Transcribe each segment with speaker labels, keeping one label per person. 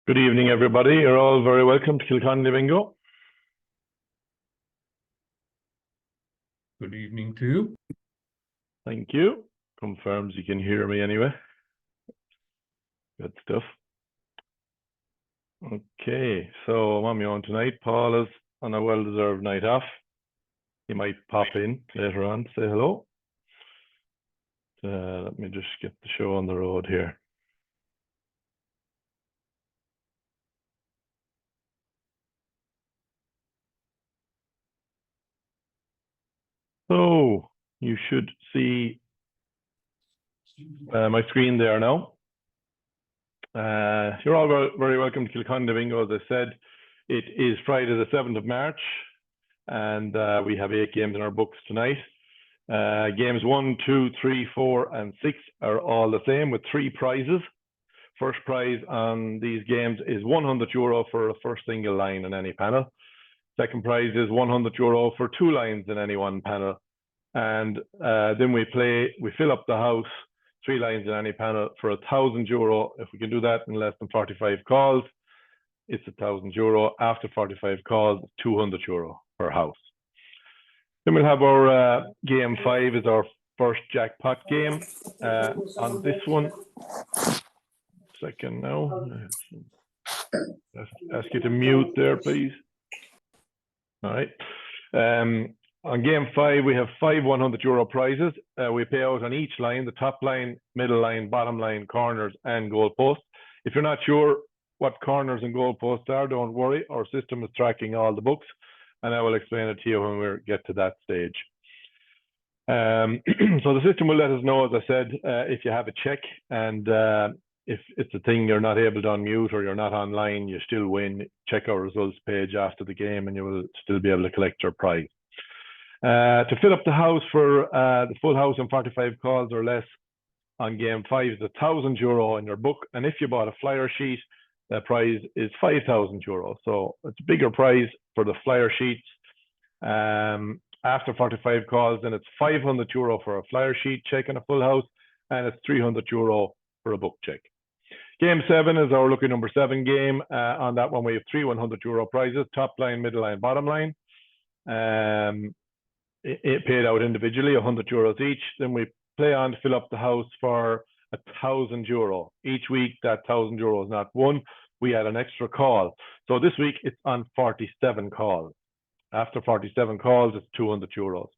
Speaker 1: Good evening, everybody. You're all very welcome to Kilconly Bingo.
Speaker 2: Good evening to you.
Speaker 1: Thank you. Confirms you can hear me anyway. Good stuff. Okay, so I'm on my own tonight. Paul is on a well-deserved night off. He might pop in later on to say hello. Let me just get the show on the road here. So you should see my screen there now. You're all very welcome to Kilconly Bingo. As I said, it is Friday the 7th of March, and we have 8 games in our books tonight. Games 1, 2, 3, 4, and 6 are all the same with 3 prizes. First prize on these games is €100 for a first single line in any panel. Second prize is €100 for 2 lines in any one panel. And then we fill up the house, 3 lines in any panel for €1,000. If we can do that in less than 45 calls, it's €1,000. After 45 calls, €200 per house. Then we'll have our game 5 is our first jackpot game. On this one, second now. Ask you to mute there, please. All right. On game 5, we have 5 €100 prizes. We pay out on each line, the top line, middle line, bottom line, corners, and goal posts. If you're not sure what corners and goal posts are, don't worry. Our system is tracking all the books, and I will explain it to you when we get to that stage. So the system will let us know, as I said, if you have a check, and if it's a thing you're not able to unmute or you're not online, you still win. Check our results page after the game and you will still be able to collect your prize. To fill up the house for the full house in 45 calls or less on game 5 is €1,000 in your book. And if you bought a flyer sheet, the prize is €5,000. So it's a bigger prize for the flyer sheets. After 45 calls, then it's €500 for a flyer sheet check in a full house, and it's €300 for a book check. Game 7 is our lucky number 7 game. On that one, we have 3 €100 prizes, top line, middle line, bottom line. It paid out individually, €100 each. Then we play on to fill up the house for €1,000. Each week, that €1,000 is not won. We add an extra call. So this week, it's on 47 calls. After 47 calls, it's €200.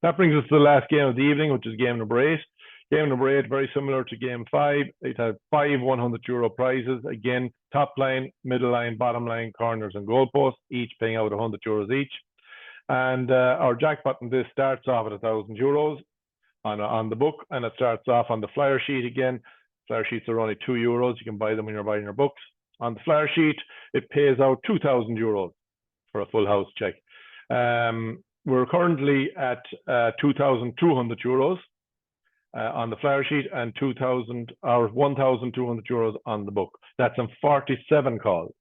Speaker 1: That brings us to the last game of the evening, which is game number 8. Game number 8, very similar to game 5. It had 5 €100 prizes. Again, top line, middle line, bottom line, corners, and goal posts, each paying out €100 each. And our jackpot in this starts off at €1,000 on the book, and it starts off on the flyer sheet again. Flyer sheets are only €2. You can buy them when you're buying your books. On the flyer sheet, it pays out €2,000 for a full house check. We're currently at €2,200 on the flyer sheet and €1,200 on the book. That's on 47 calls.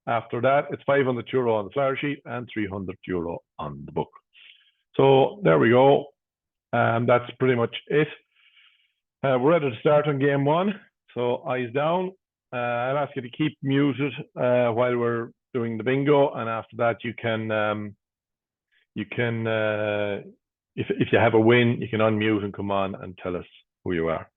Speaker 1: After that, it's €500 on the flyer sheet and €300 on the book. So there we go. That's pretty much it. We're ready to start on game 1. So eyes down. I'll ask you to keep muted while we're doing the bingo, and after that, you can if you have a win, you can unmute and come on and tell us who you are.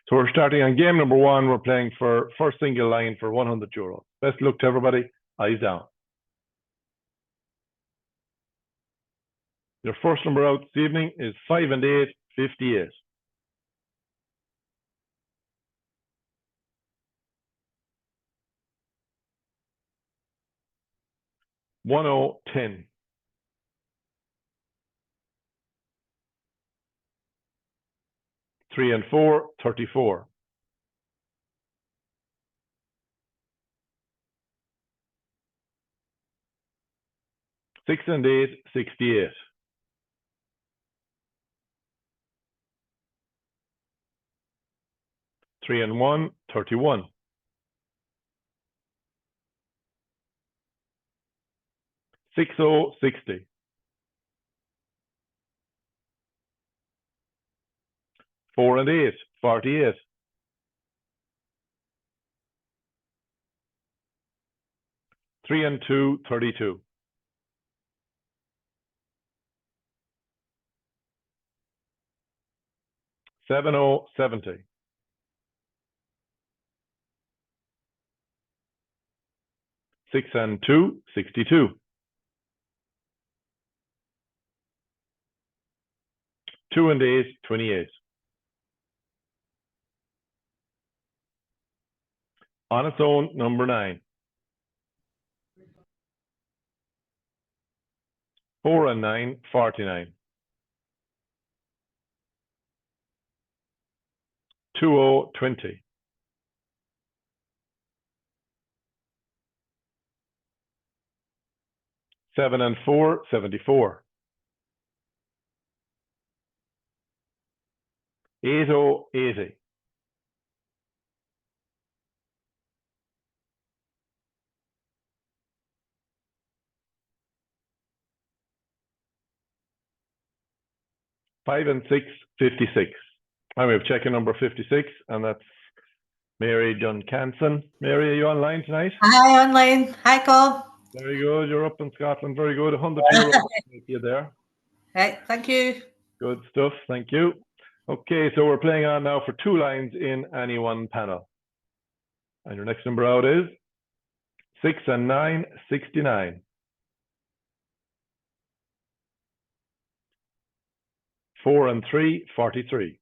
Speaker 1: So we're starting on game number 1. We're playing for first single line for €100. Best luck to everybody. Eyes down. Your first number out this evening is 5 and 8, 58. $10. 3 and 4, 34. 6 and 8, 68. 3 and 1, 31. 6, 0, 60. 4 and 8, 48. 3 and 2, 32. 7-0, 70. 6 and 2, 62. 2 and 8, 28. On its own, number 9. 4 and 9, 49. 2-0, 20. 7 and 4, 74. 8-0, 80. 5 and 6, 56. And we have check-in number 56, and that's Mary Duncanson. Mary, are you online tonight?
Speaker 3: Hi, online. Hi, Colin.
Speaker 1: Very good. You're up in Scotland. Very good. 100 euro. You there?
Speaker 3: Right, thank you.
Speaker 1: Good stuff. Thank you. Okay, so we're playing on now for 2 lines in any one panel. And your next number out is 6 and 9, 69. 4 and 3, 43.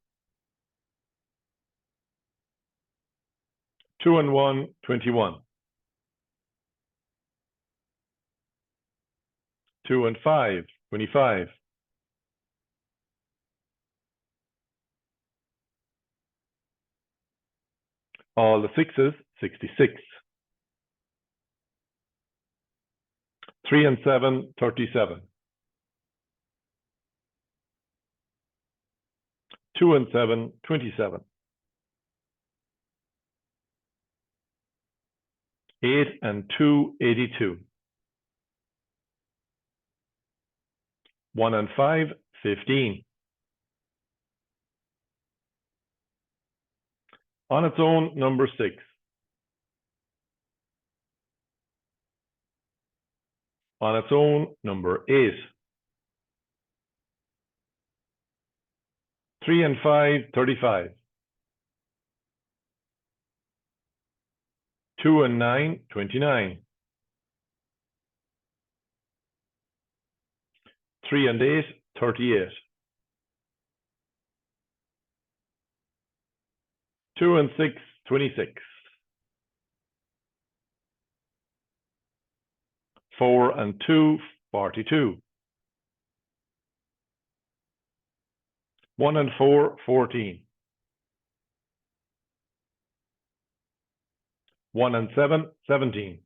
Speaker 1: 2 and 1, 21. 2 and 5, 25. 'All the 6s, 66. 3 and 7, 37. 2 and 7, 27. 8 and 2, 82. 1 and 5, 15. On its own, number 6. On its own, number 8. 3 and 5, 35. 2 and 9, 29. 3 and 8, 38. 2 and 6, 26. 4 and 2, 42. 1 and 4, 14. 1 and 7, 17.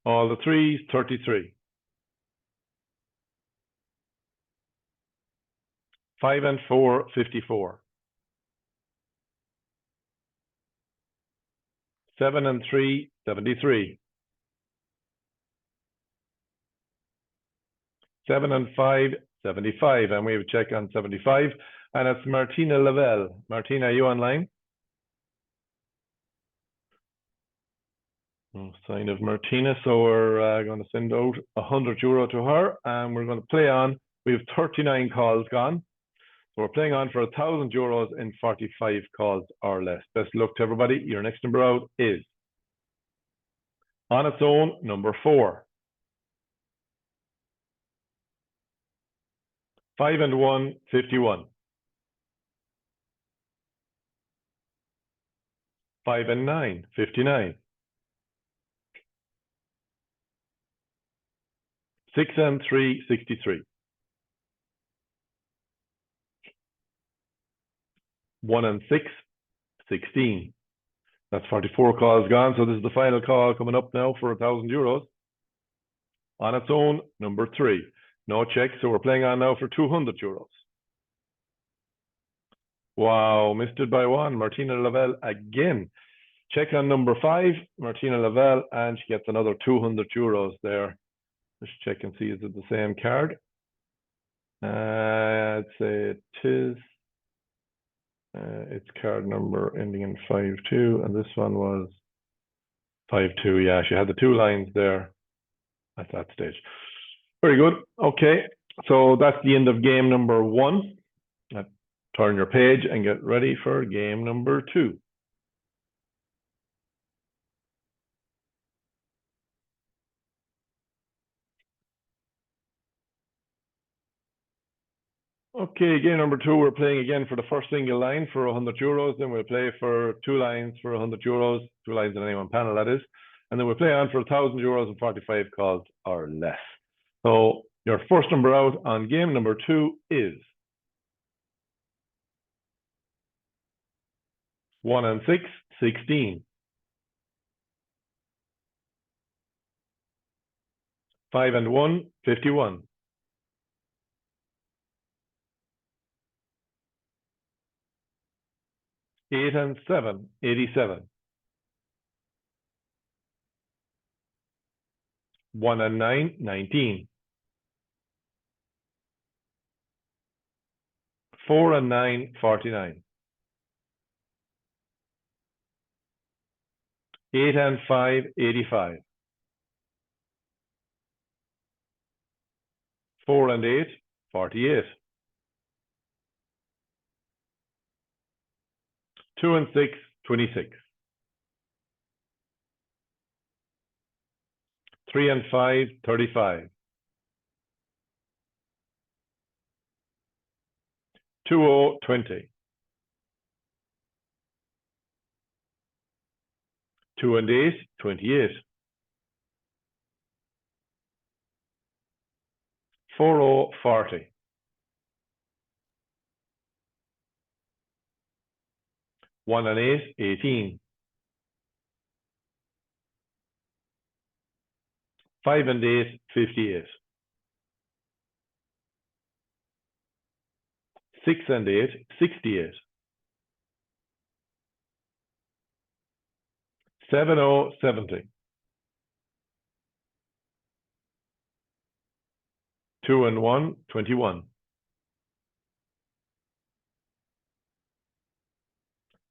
Speaker 1: All the 3s, 33. 5 and 4, 54. 7 and 3, 73. 7 and 5, 75. And we have a check on 75. And it's Martina Lavelle. Martina, are you online? No sign of Martina, so we're going to send out 100 euro to her, and we're going to play on. We have 39 calls gone. So we're playing on for 1,000 euros in 45 calls or less. Best of luck to everybody. Your next number out is, on its own, number 4. 5 and 1, 51. 5 and 9, 59. 6 and 3, 63. 1 and 6, 16. That's 44 calls gone. So this is the final call coming up now for 1,000 euros. On its own, number 3. No check, so we're playing on now for 200 euros. Wow, missed it by 1. Martina Lavelle again. Check on number 5, Martina Lavelle, and she gets another 200 euros there. Let's check and see, is it the same card? I'd say it is. It's card number ending in 52, and this one was 52. Yeah, she had the two lines there at that stage. Very good. Okay, so that's the end of game number 1. Turn your page and get ready for game number 2. Okay, game number 2, we're playing again for the first single line for €100. Then we'll play for 2 lines for €100, 2 lines in any one panel, that is. And then we'll play on for €1,000 and 45 calls or less. So your first number out on game number 2 is 1 and 6, 16. 5 and 1, 51. 8 and 7, 87. 1 and 9, 19. 4 and 9, 49. 8 and 5, 85. 4 and 8, 48. 2 and 6, 26. 3 and 5, 35. 2, 20. 2 and 8, 28. 4, 40. 1 and 8, 18. 5 and 8, 58. 6 and 8, 68. 7, 70. 2 and 1, 21.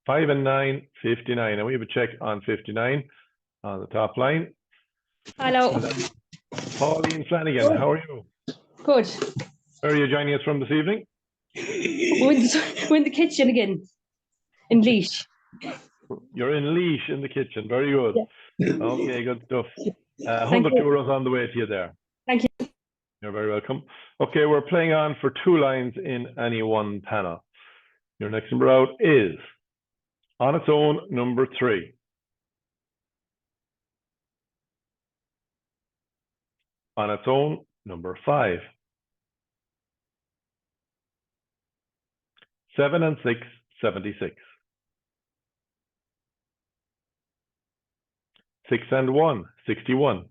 Speaker 1: 5 and 9, 59. And we have a check on 59 on the top line.
Speaker 4: Hello.
Speaker 1: Pauline Flanagan, how are you?
Speaker 4: Good.
Speaker 1: Where are you joining us from this evening?
Speaker 4: We're in the kitchen again, in Leash.
Speaker 1: You're in Leash in the kitchen. Very good.
Speaker 4: Yeah.
Speaker 1: Okay, good stuff. €100 on the way to you there.
Speaker 4: Thank you.
Speaker 1: You're very welcome. Okay, we're playing on for 2 lines in any one panel. Your next number out is, on its own, number 3. On its own, number 5. 7 and 6, 76. 6 and 1, 61.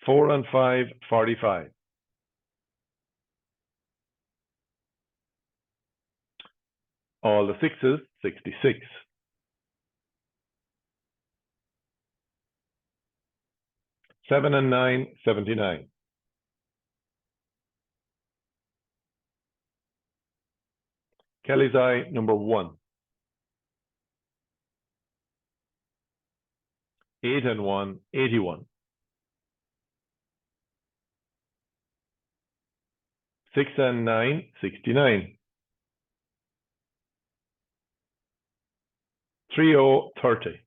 Speaker 1: 4 and 5, 45. 'All the 6s, 66. 7 and 9, 79. 'Kelly's Eye, number 1. 8 and 1, 81. 6 and 9, 69. 3, 30.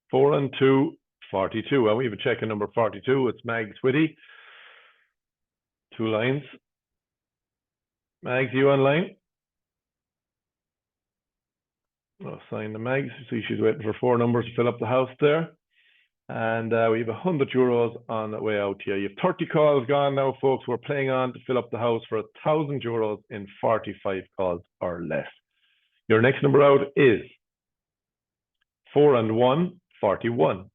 Speaker 1: 4 and 2, 42. And we have a check on number 42. It's Mags Whitty. 2 lines. Mags, you online? I'll sign the Mags. See, she's waiting for 4 numbers to fill up the house there. And we have €100 on the way out here. You have 30 calls gone now, folks. We're playing on to fill up the house for €1,000 in 45 calls or less. Your next number out is 4 and 1, 41.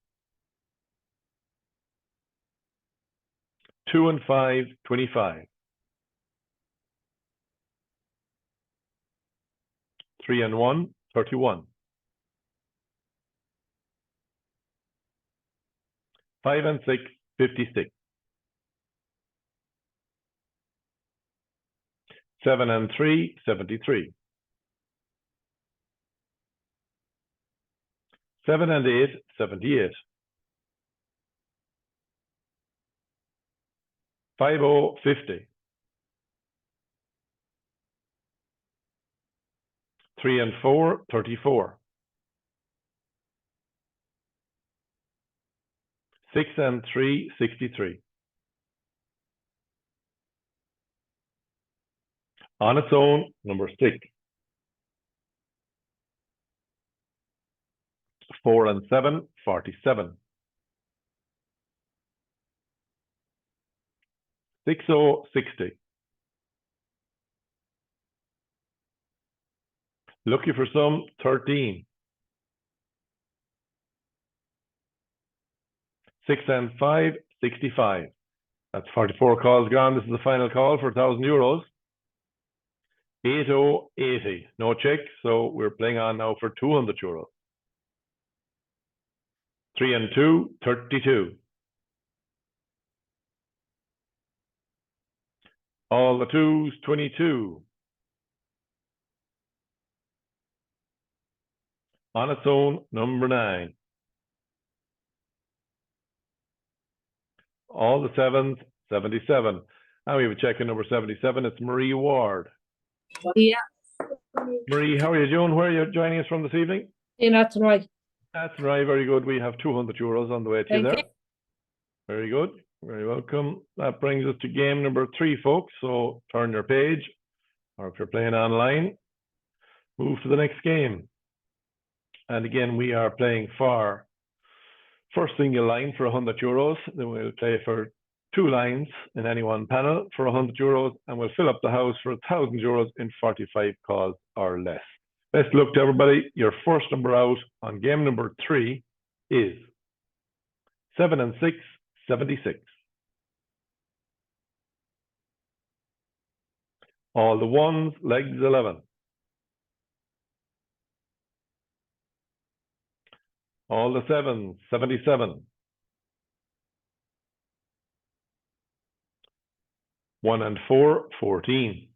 Speaker 1: 2 and 5, 25. 3 and 1, 31. 5 and 6, 56. 7 and 3, 73. 7 and 8, 78. 50, 50. 3 and 4, 34. 6 and 3, 63. On its own, number 6. 4 and 7, 47. 60, 60. Lucky for some, 13. 6 and 5, 65. That's 44 calls gone. This is the final call for €1,000. 80, 80. No check, so we're playing on now for €200. 3 and 2, 32. All the twos, 22. On its own, number 9. All the sevens, 77. And we have a check in number 77. It's Marie Ward.
Speaker 4: Yeah.
Speaker 1: Marie, how are you doing? Where are you joining us from this evening?
Speaker 4: That's right.
Speaker 1: That's right, very good. We have €200 on the way to you
Speaker 4: Thank
Speaker 1: there. Very good, very welcome. That brings us to game number 3, folks. So turn your page, or if you're playing online, move to the next game. And again, we are playing for first single line for €100. Then we'll play for 2 lines in any one panel for €100, and we'll fill up the house for €1,000 in 45 calls or less. Best luck to everybody. Your first number out on game number 3 is 7 and 6, 76. All the ones, legs 11. All the sevens, 77. 1 and 4, 14.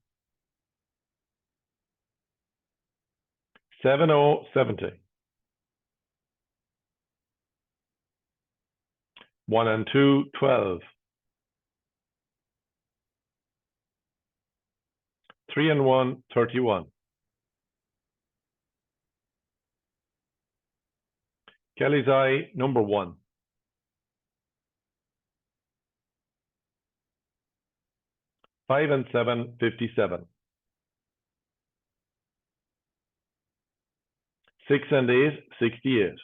Speaker 1: 70, 70. 1 and 2, 12. 3 and 1, 31. Kelly's Eye, number 1. 5 and 7, 57. 6 and 8, 68.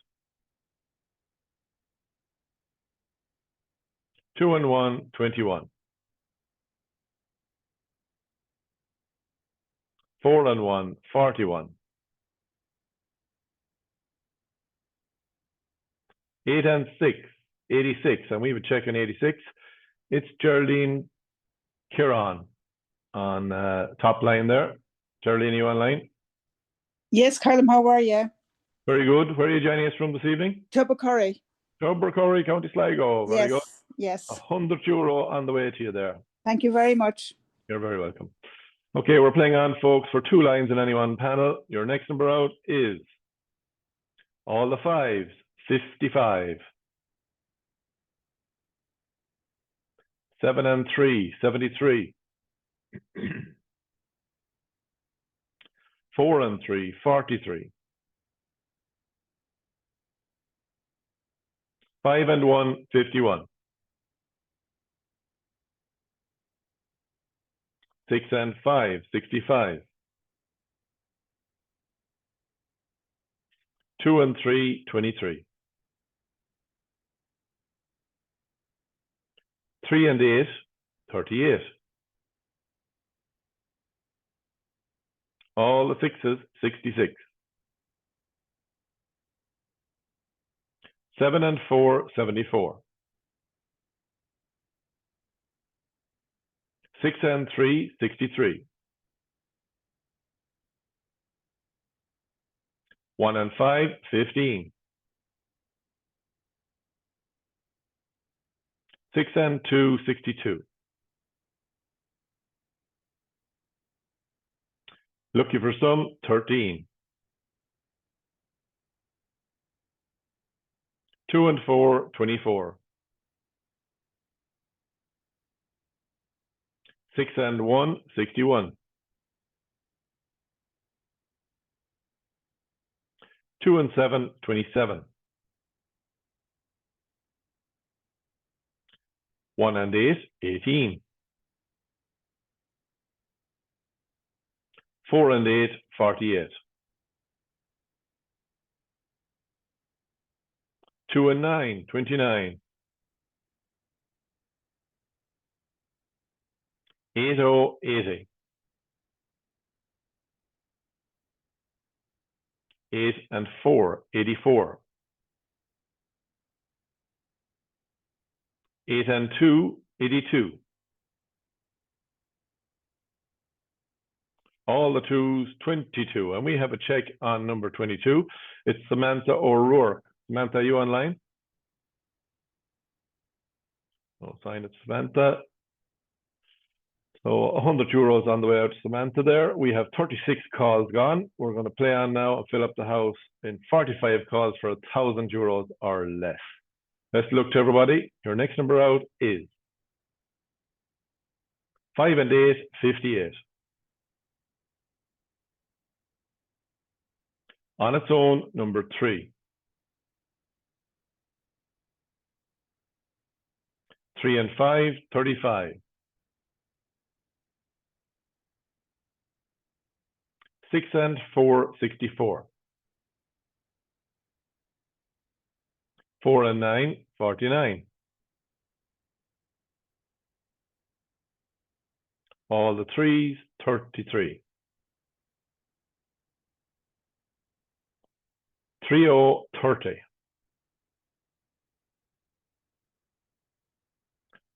Speaker 1: 2 and 1, 21. 4 and 1, 41. 8 and 6, 86. And we have a check on 86. It's Geraldine Kieran on top line there. Geraldine, you online?
Speaker 5: Yes, Colin, how are you?
Speaker 1: Very good. Where are you joining us from this evening?
Speaker 5: Tubbercurry.
Speaker 1: Tubbercurry, County Sligo. Very good.
Speaker 5: Yes.
Speaker 1: €100 on the way to you there.
Speaker 5: Thank you very much.
Speaker 1: You're very welcome. Okay, we're playing on, folks, for 2 lines in any one panel. Your next number out is all the 5s, 55. 7 and 3, 73. 4 and 3, 43. 5 and 1, 51. 6 and 5, 65. 2 and 3, 23. 3 and 8, 38. All the 6s, 66. 7 and 4, 74. 6 and 3, 63. 1 and 5, 15. 6 and 2, 62. Lucky for some, 13. 2 and 4, 24. 6 and 1, 61. 2 and 7, 27. 1 and 8, 18. 4 and 8, 48. 2 and 9, 29. 8, 80. 8 and 4, 84. 8 and 2, 82. All the twos, 22. And we have a check on number 22. It's Samantha O'Rourke. Samantha, are you online? No sign, it's Samantha. So 100 euros on the way out to Samantha there. We have 36 calls gone. We're going to play on now and fill up the house in 45 calls for 1,000 euros or less. Let's look to everybody. Your next number out is 5 and 8, 58. On its own, number 3. 3 and 5, 35. 6 and 4, 64. 4 and 9, 49. All the threes, 33. 30, 30.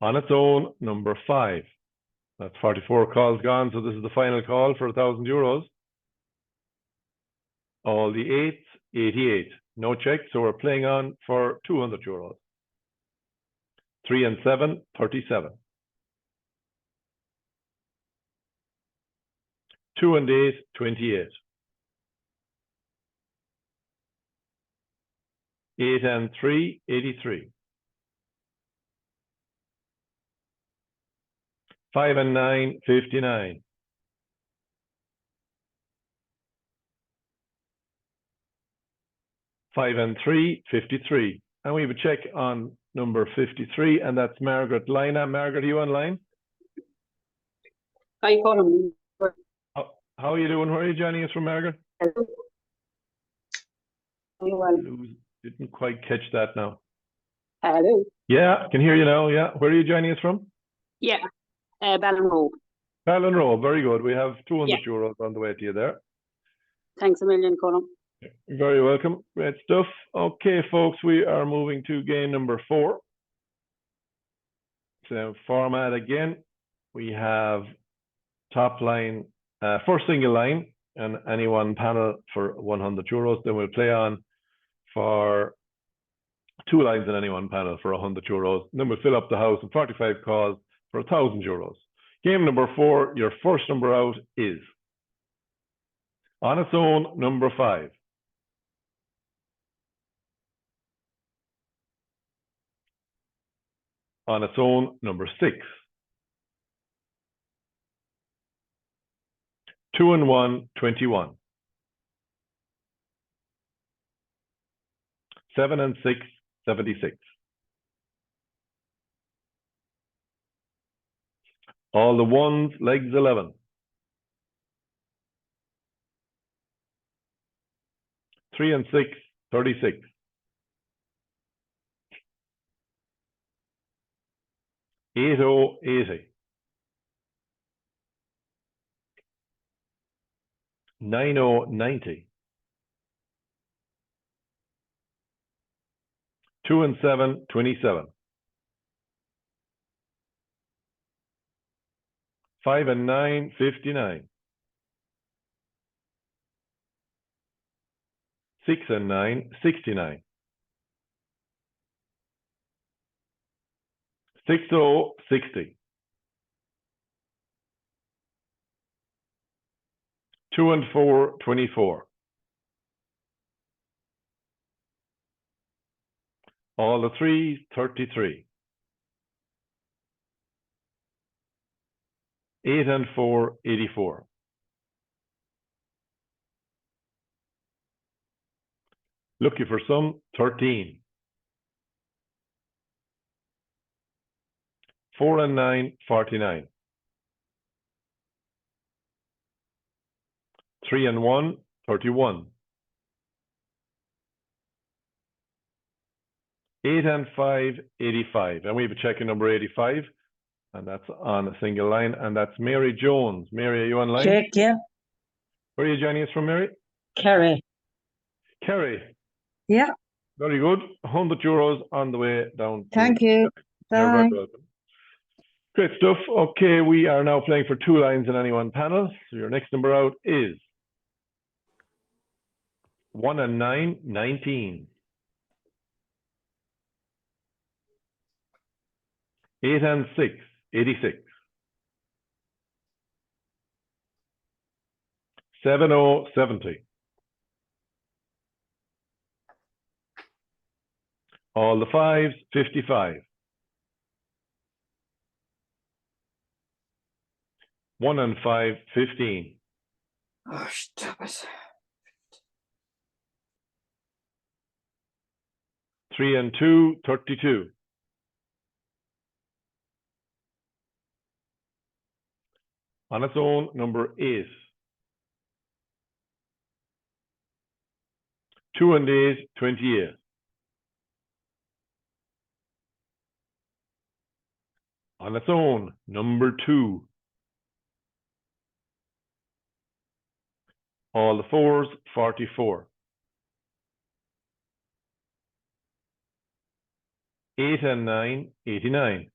Speaker 1: On its own, number 5. That's 44 calls gone, so this is the final call for 1,000 euros. All the 8s, 88. No check, so we're playing on for 200 euros. 3 and 7, 37. 2 and 8, 28. 8 and 3, 83. 5 and 9, 59. 5 and 3, 53. And we have a check on number 53, and that's Margaret Lina. Margaret, are you online?
Speaker 6: Hi, Colin.
Speaker 1: How are you doing? Where are you joining us from, Margaret?
Speaker 6: Well.
Speaker 1: Didn't quite catch that now.
Speaker 6: Hello.
Speaker 1: Yeah, I can hear you now. Yeah. Where are you joining us from?
Speaker 6: Yeah, Ballinrobe.
Speaker 1: Ballinrobe, very good. We have 200 euros on the way to you there.
Speaker 6: Thanks a million, Colin.
Speaker 1: You're very welcome. Great stuff. Okay, folks, we are moving to game number 4. So format again, we have top line, first single line, and any one panel for 100 euros. Then we'll play on for 2 lines in any one panel for 100 euros. Then we'll fill up the house in 45 calls for 1,000 euros. Game number 4, your first number out is on its own, number 5. On its own, number 6. 2 and 1, 21. 7 and 6, 76. All the ones, legs 11. 3 and 6, 36. 8, 80. 9, 90. 2 and 7, 27. 5 and 9, 59. 6 and 9, 69. 6, 60. 2 and 4, 24. All the 3s, 33. 8 and 4, 84. Lucky for some, 13. 4 and 9, 49. 3 and 1, 31. 8 and 5, 85. And we have a check-in number 85, and that's on a single line, and that's Mary Jones. Mary, are you online?
Speaker 7: Check, yeah.
Speaker 1: Where are you joining us from, Mary?
Speaker 7: Kerry.
Speaker 1: Kerry.
Speaker 7: Yeah.
Speaker 1: Very good. 100 euros on the way down.
Speaker 7: Thank you.
Speaker 1: You're very
Speaker 7: Bye.
Speaker 1: welcome. Great stuff. Okay, we are now playing for 2 lines in any one panel. So your next number out is 1 and 9, 19. 8 and 6, 86. 7, 70. All the 5s, 55. 1 and 5, 15.
Speaker 5: Oh, stop it.
Speaker 1: 3 and 2, 32. On its own, number 8. 2 and 8, 28. On its own, number 2. All the 4s, 44. 8 and 9, 89.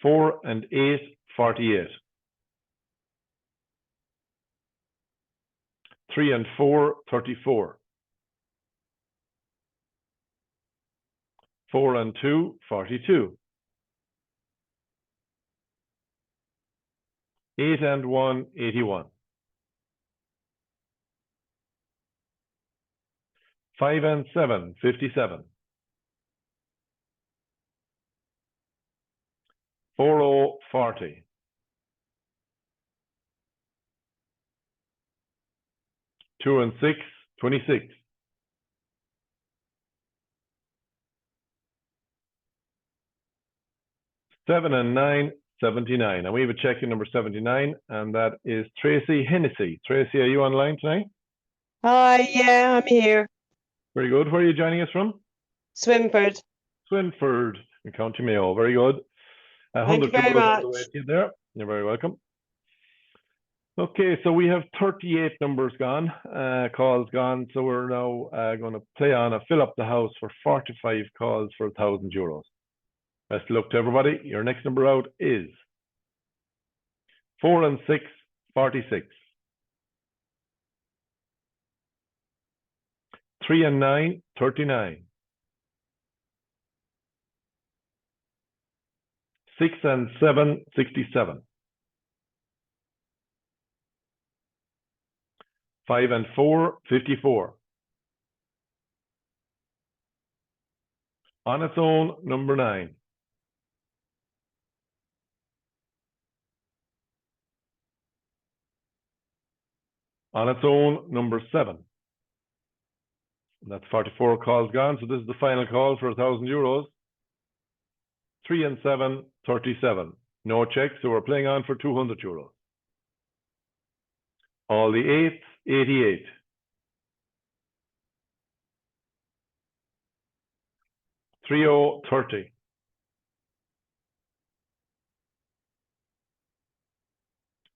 Speaker 1: 4 and 8, 48. 3 and 4, 34. 4 and 2, 42. 8 and 1, 81. 5 and 7, 57. 4, 40. 2 and 6, 26. 7 and 9, 79. And we have a check-in number 79, and that is Tracy Hennessy. Tracy, are you online tonight?
Speaker 8: Hi, yeah, I'm here.
Speaker 1: Very good. Where are you joining us from?
Speaker 8: Swinford.
Speaker 1: Swinford in County Mayo. Very good.
Speaker 8: Thank you
Speaker 1: 100
Speaker 8: very
Speaker 1: euros on the way
Speaker 8: much.
Speaker 1: to you there. You're very welcome. Okay, so we have 38 numbers gone, calls gone. So we're now going to play on a fill up the house for 45 calls for 1,000 euros. Best of luck to everybody. Your next number out is 4 and 6, 46. 3 and 9, 39. 6 and 7, 67. 5 and 4, 54. On its own, number 9. On its own, number 7. That's 44 calls gone. So this is the final call for 1,000 euros. 3 and 7, 37. No checks, so we're playing on for 200 euros. All the 8s, 88. 3, 30.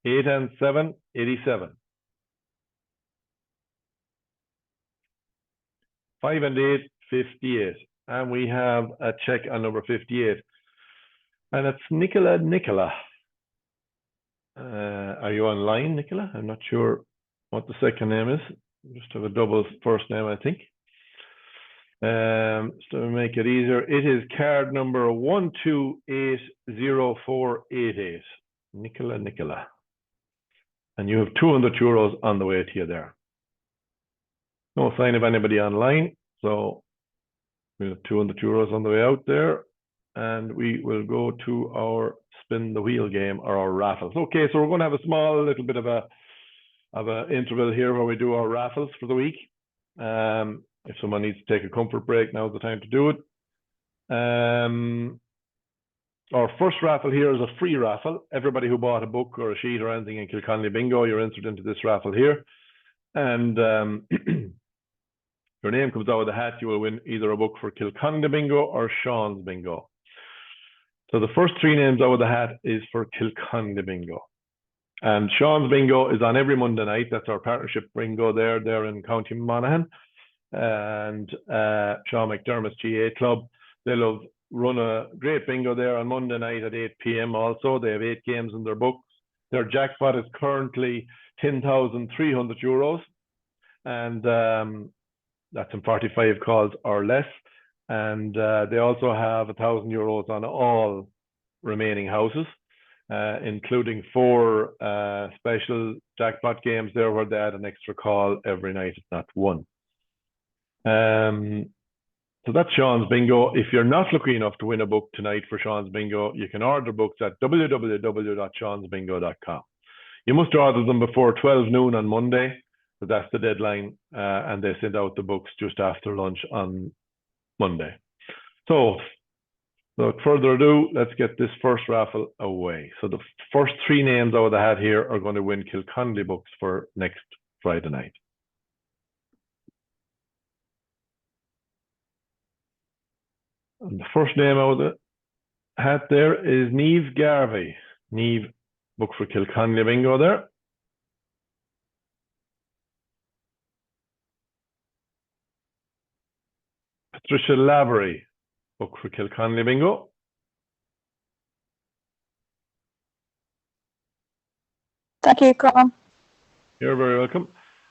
Speaker 1: 8 and 7, 87. 5 and 8, 58. And we have a check on number 58. And it's Nicola. Are you online, Nicola? I'm not sure what the second name is. Just have a double first name, I think. So to make it easier, it is card number 1280488. Nicola. And you have 200 euros on the way to you there. No sign of anybody online, so we have 200 euros on the way out there. And we will go to our spin the wheel game or our raffles. Okay, so we're going to have a small little bit of a interval here where we do our raffles for the week. If someone needs to take a comfort break, now's the time to do it. Our first raffle here is a free raffle. Everybody who bought a book or a sheet or anything in Kilconly Bingo, you're entered into this raffle here. And your name comes out of the hat, you will win either a book for Kilconly Bingo or Sean's Bingo. So the first three names out of the hat is for Kilconly Bingo. And Sean's Bingo is on every Monday night. That's our partnership bingo there. They're in County Monaghan. And Sean McDermott's GA Club. They'll run a great bingo there on Monday night at 8 p.m. also. They have 8 games in their books. Their jackpot is currently 10,300 euros. And that's in 45 calls or less. And they also have 1,000 euros on all remaining houses, including 4 special jackpot games there where they add an extra call every night, if not one. So that's Sean's Bingo. If you're not lucky enough to win a book tonight for Sean's Bingo, you can order books at www.seansbingo.com. You must order them before 12 noon on Monday, so that's the deadline, and they send out the books just after lunch on Monday. So without further ado, let's get this first raffle away. So the first 3 names out of the hat here are going to win Kilconly books for next Friday night. And the first name out of the hat there is Niamh Garvey. Niamh, book for Kilconly Bingo there. Patricia Lavery, book for Kilconly Bingo.
Speaker 7: Thank you, Colin.
Speaker 1: You're very welcome.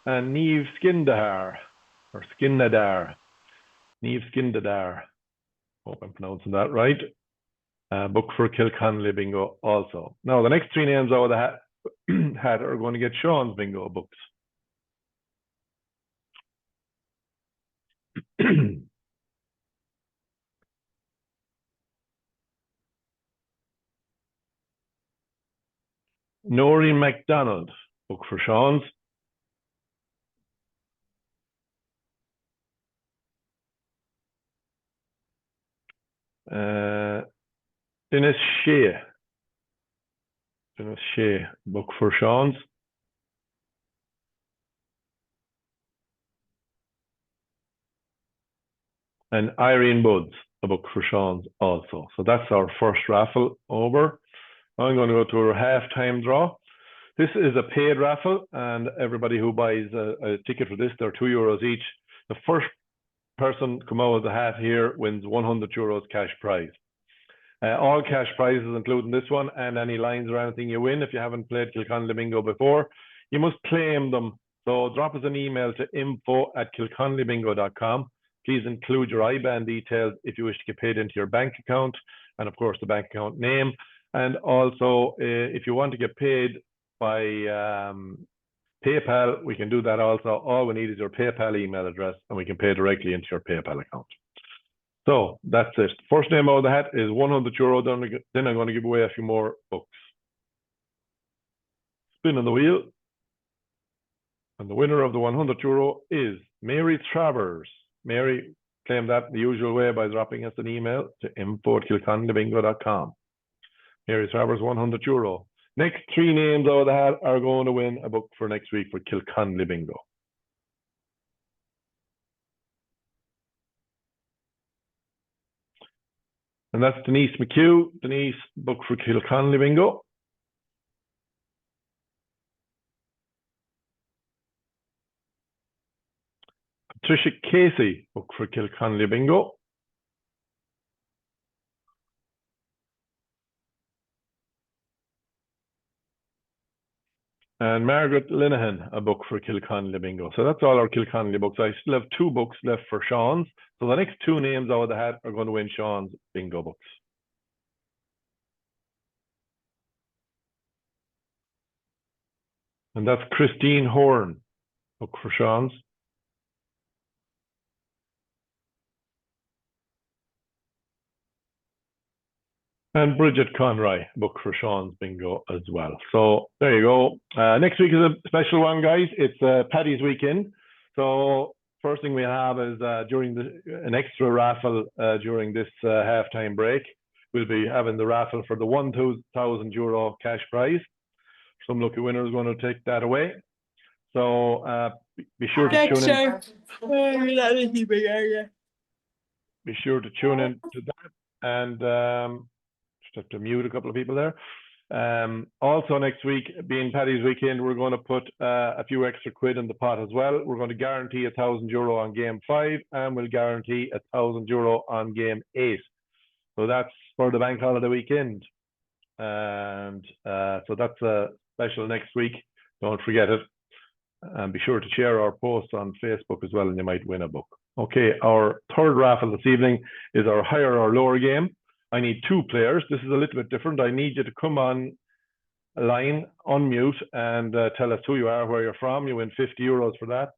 Speaker 1: And Niamh Skindadar, or Skindadar. Niamh Skindadar. Hope I'm pronouncing that right. Book for Kilconly Bingo also. Now, the next 3 names out of the hat are going to get Sean's Bingo books. Noreen MacDonald, book for Sean's. Dennis Shea, book for Sean's. And Irene Buds, a book for Sean's also. So that's our first raffle over. I'm going to go to our halftime draw. This is a paid raffle, and everybody who buys a ticket for this, they're €2 each. The first person come out of the hat here wins 100 euros cash prize. All cash prizes, including this one, and any lines or anything you win. If you haven't played Kilconly Bingo before, you must claim them. So drop us an email to info@kilconlybingo.com. Please include your IBAN details if you wish to get paid into your bank account, and of course the bank account name. And also, if you want to get paid by PayPal, we can do that also. All we need is your PayPal email address, and we can pay directly into your PayPal account. So that's it. First name out of the hat is 100 euro. Then I'm going to give away a few more books. Spin on the wheel. And the winner of the 100 euro is Mary Travers. Mary, claim that the usual way by dropping us an email to info@kilconlybingo.com. Mary Travers, 100 euro. Next 3 names out of the hat are going to win a book for next week for Kilconly Bingo. And that's Denise McHugh. Denise, book for Kilconly Bingo. Patricia Casey, book for Kilconly Bingo. And Margaret Linehan, a book for Kilconly Bingo. So that's all our Kilconly books. I still have 2 books left for Sean's. So the next 2 names out of the hat are going to win Sean's Bingo books. And that's Christine Horn of Croshawn's. And Bridget Conroy, book Croshawn's bingo as well. So there you go. Next week is a special one, guys. It's Paddy's weekend. So first thing we have is during an extra raffle during this halftime break. We'll be having the raffle for the €1,000 cash prize. Some lucky winner is going to take that away. So be sure to tune in. Be sure to tune in to that. And just have to mute a couple of people there. Also next week, being Paddy's weekend, we're going to put a few extra quid in the pot as well. We're going to guarantee €1,000 on game 5, and we'll guarantee €1,000 on game 8. So that's for the bank holiday weekend. And so that's a special next week. Don't forget it. And be sure to share our posts on Facebook as well, and you might win a book. Okay, our third raffle this evening is our higher or lower game. I need 2 players. This is a little bit different. I need you to come on line, unmute, and tell us who you are, where you're from. You win €50 for that.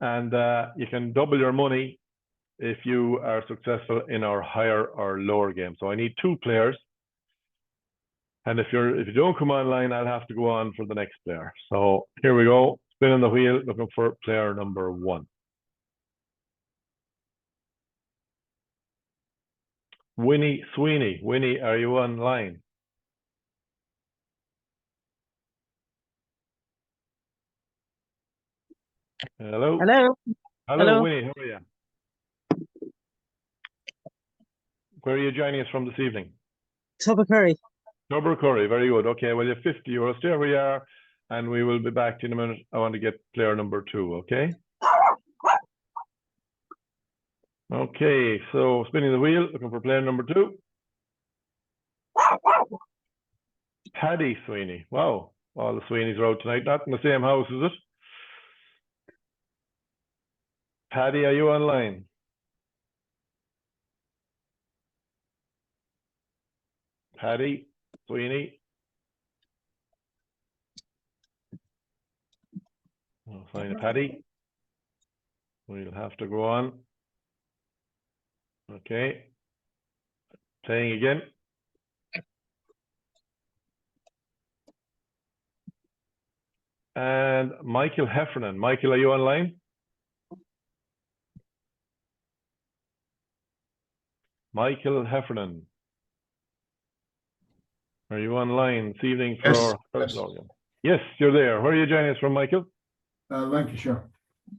Speaker 1: And you can double your money if you are successful in our higher or lower game. So I need 2 players. And if you don't come online, I'll have to go on for the next player. So here we go. Spinning the wheel, looking for player number 1. Winnie Sweeney. Winnie, are you online? Hello?
Speaker 8: Hello. Hello.
Speaker 1: Winnie, how are you? Where are you joining us from this evening?
Speaker 8: Tubbercurry.
Speaker 1: Tubbercurry, very good. Okay, well, you have €50. There we are, and we will be back to you in a minute. I want to get player number 2, okay? Okay, so spinning the wheel, looking for player number 2. Paddy Sweeney. Wow, all the Sweeneys are out tonight. Not in the same house, is it? Paddy, are you online? Paddy Sweeney. I'll find Paddy. We'll have to go on. Okay. Playing again. And Michael Heffernan. Michael, are you online? Michael Heffernan. Are you online this evening for our third login? Yes, you're there. Where are you joining us from, Michael?
Speaker 9: Lancashire.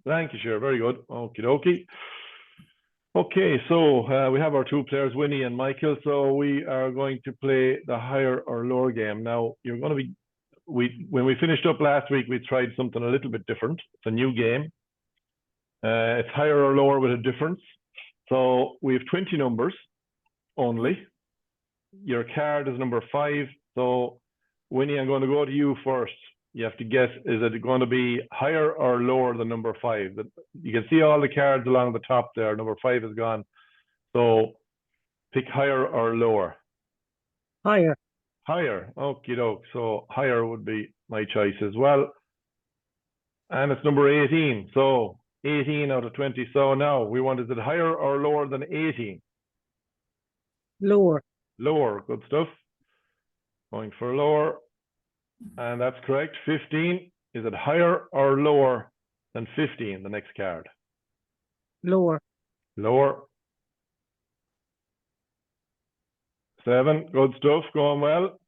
Speaker 1: Lancashire, very good. Okie dokie. Okay, so we have our 2 players, Winnie and Michael. So we are going to play the higher or lower game. Now, you're going to be, when we finished up last week, we tried something a little bit different. It's a new game. It's higher or lower with a difference. So we have 20 numbers only. Your card is number 5. So Winnie, I'm going to go to you first. You have to guess, is it going to be higher or lower than number 5? You can see all the cards along the top there. Number 5 is gone. So pick higher or lower.
Speaker 8: Higher.
Speaker 1: Higher. Okie doke. So higher would be my choice as well. And it's number 18. So 18 out of 20. So now we want, is it higher or lower than 18?
Speaker 8: Lower.
Speaker 1: Lower. Good stuff. Going for lower. And that's correct. 15. Is it higher or lower than 15, the next card?
Speaker 8: Lower.
Speaker 1: Lower. 7. Good stuff. Going well.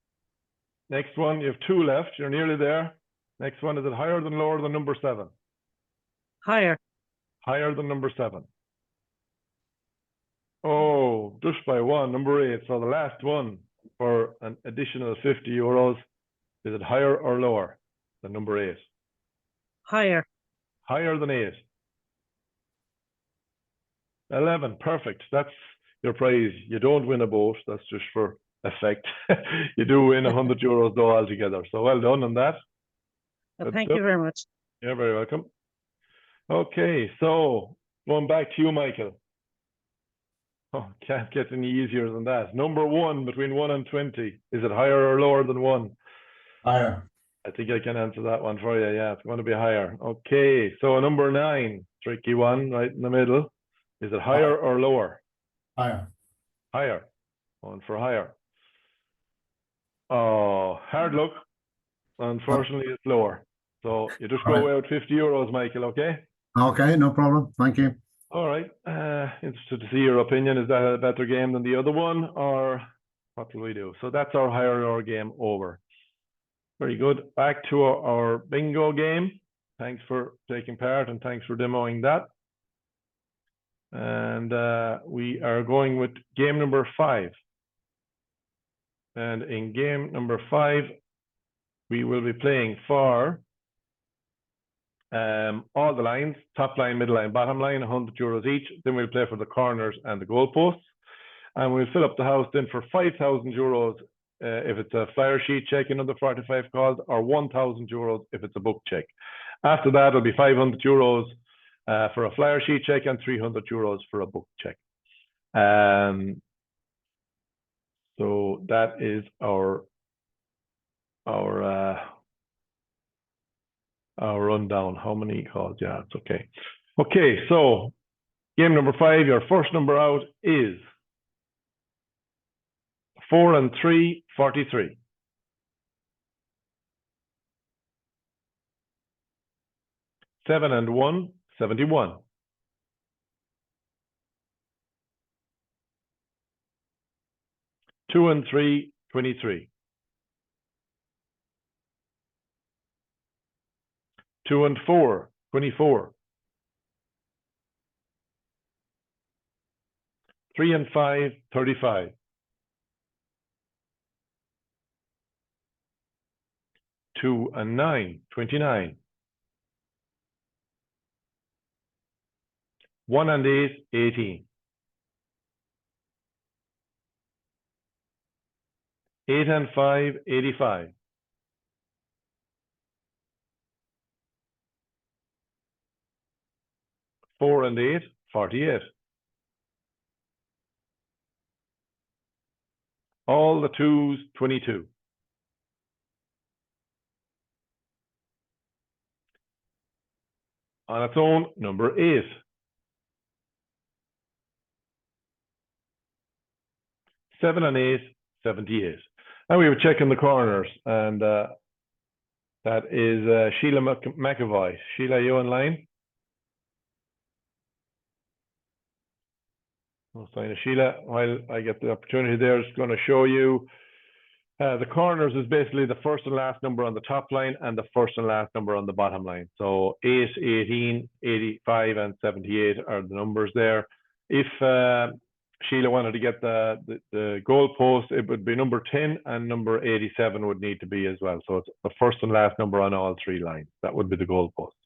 Speaker 1: Next one. You have 2 left. You're nearly there. Next one. Is it higher than lower than number 7?
Speaker 8: Higher.
Speaker 1: Higher than number 7. Oh, just by 1. Number 8. So the last one for an additional €50. Is it higher or lower than number 8?
Speaker 8: Higher.
Speaker 1: Higher than 8. 11. Perfect. That's your prize. You don't win a boat. That's just for effect. You do win €100 though altogether. So well done on that.
Speaker 8: Well, thank you very much.
Speaker 1: You're very welcome. Okay, so going back to you, Michael. Oh, can't get any easier than that. Number 1 between 1 and 20. Is it higher or lower than 1?
Speaker 9: Higher.
Speaker 1: I think I can answer that one for you. Yeah, it's going to be higher. Okay, so number 9, tricky one right in the middle. Is it higher or lower?
Speaker 9: Higher.
Speaker 1: Higher. One for higher. Oh, hard luck. Unfortunately, it's lower. So you just go away with 50 euros, Michael, okay?
Speaker 9: Okay, no problem. Thank you.
Speaker 1: All right. Interested to see your opinion. Is that a better game than the other one, or what will we do? So that's our higher lower game over. Very good. Back to our bingo game. Thanks for taking part and thanks for demoing that. And we are going with game number 5. And in game number 5, we will be playing for all the lines, top line, middle line, bottom line, 100 euros each. Then we'll play for the corners and the goalposts. And we'll fill up the house then for 5,000 euros if it's a flyer sheet check, another 45 calls, or 1,000 euros if it's a book check. After that, it'll be 500 euros for a flyer sheet check and 300 euros for a book check. So that is our rundown. How many calls? Yeah, it's okay. Okay, so game number 5, your first number out is 4 and 3, 43. 7 and 1, 71. 2 and 3, 23. 2 and 4, 24. 3 and 5, 35. 2 and 9, 29. 1 and 8, 18. 8 and 5, 85. 4 and 8, 48. All the 2s, 22. On its own, number 8. 7 and 8, 78. And we were checking the corners, and that is Sheila McAvoy. Sheila, you online? I'll sign a Sheila. While I get the opportunity there, it's going to show you the corners is basically the first and last number on the top line and the first and last number on the bottom line. So 8, 18, 85, and 78 are the numbers there. If Sheila wanted to get the goal post, it would be number 10 and number 87 would need to be as well. So it's the first and last number on all 3 lines. That would be the goal post.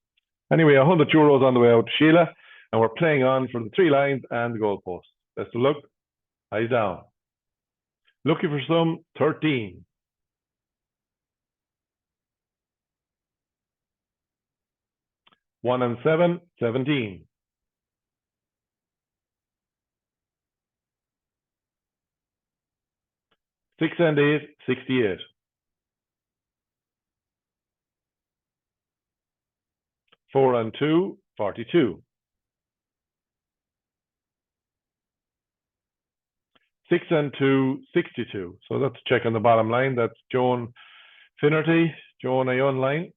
Speaker 1: Anyway, 100 euros on the way out to Sheila, and we're playing on for the 3 lines and the goal post. Best of luck. Eyes down. Looking for some 13. 1 and 7, 17. 6 and 8, 68. 4 and 2, 42. 6 and 2, 62. So that's check on the bottom line. That's Joan Finnerty. Joan, are you online?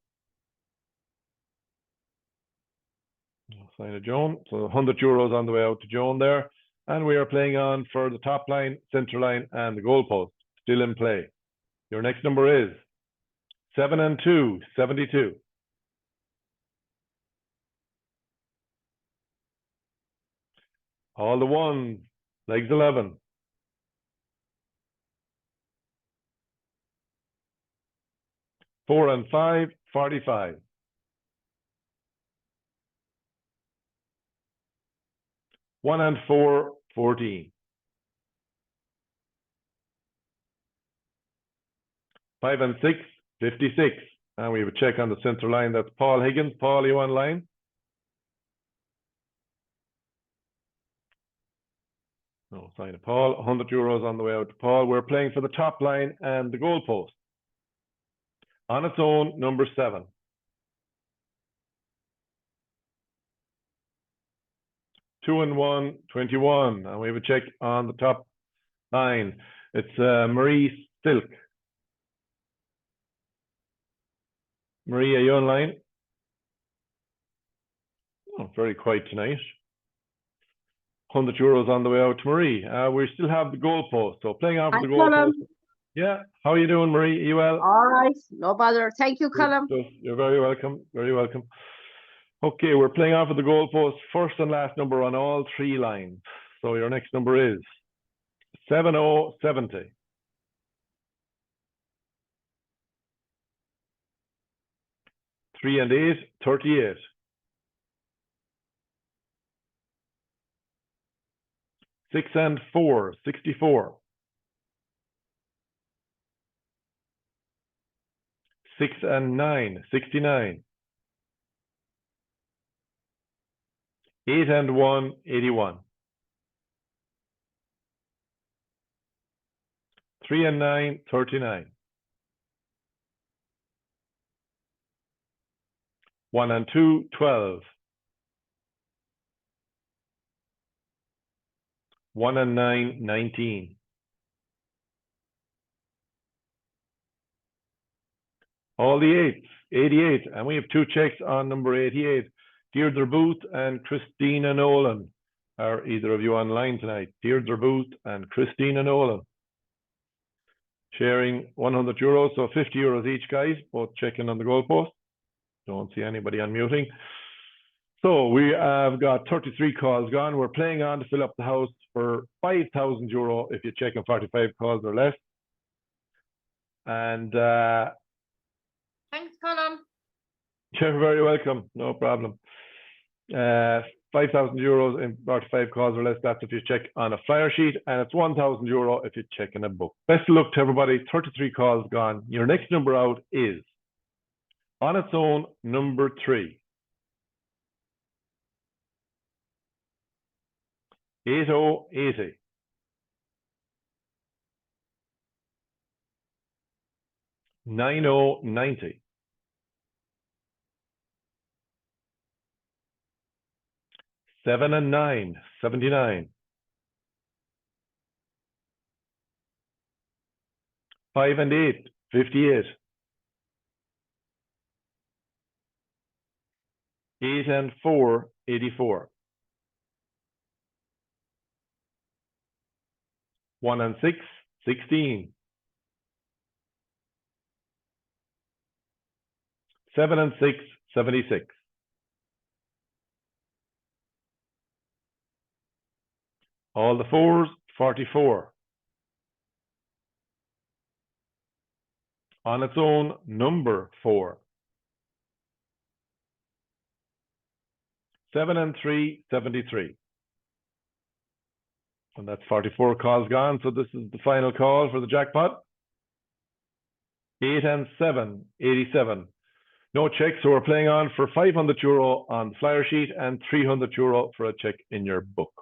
Speaker 1: Sign of Joan. So 100 euros on the way out to Joan there. And we are playing on for the top line, center line, and the goal post. Still in play. Your next number is 7 and 2, 72. 1, legs 11. 4 and 5, 45. 1 and 4, 14. 5 and 6, 56. And we have a check on the center line. That's Paul Higgins. Paul, are you online? No sign of Paul. 100 euros on the way out to Paul. We're playing for the top line and the goal post. On its own, number 7. Two and 1, 21. And we have a check on the top line. It's Marie Silk. Marie, are you online? Oh, very quiet tonight. €100 on the way out to Marie. We still have the goalpost, so playing on for the goalpost. Yeah, how are you doing, Marie? Are you well?
Speaker 10: All right, no bother. Thank you, Colin.
Speaker 1: You're very welcome. Very welcome. Okay, we're playing on for the goalpost. First and last number on all 3 lines. So your next number is 7070. 3 and 8, 38. 6 and 4, 64. 6 and 9, 69. 8 and 1, 81. 3 and 9, 39. 1 and 2, 12. 1 and 9, 19. All the 8s, 88. And we have 2 checks on number 88. Deirdre Booth and Christina Nolan. Are either of you online tonight? Deirdre Booth and Christina Nolan. Sharing €100, so €50 each, guys, both checking on the goalpost. Don't see anybody unmuting. So we have got 33 calls gone. We're playing on to fill up the house for €5,000 if you're checking 45 calls or less. And
Speaker 10: Thanks, Colin.
Speaker 1: you're very welcome. No problem. €5,000 in 45 calls or less. That's if you check on a flyer sheet, and it's €1,000 if you check in a book. Best of luck to everybody. 33 calls gone. Your next number out is on its own, number 3. 8080. 9090. 7 and 9, 79. 5 and 8, 58. 8 and 4, 84. 1 and 6, 16. 7 and 6, 76. All the 4s, 44. On its own, number 4. 7 and 3, 73. And that's 44 calls gone. So this is the final call for the jackpot. 8 and 7, 87. No check, so we're playing on for €500 on the flyer sheet and €300 for a check in your book.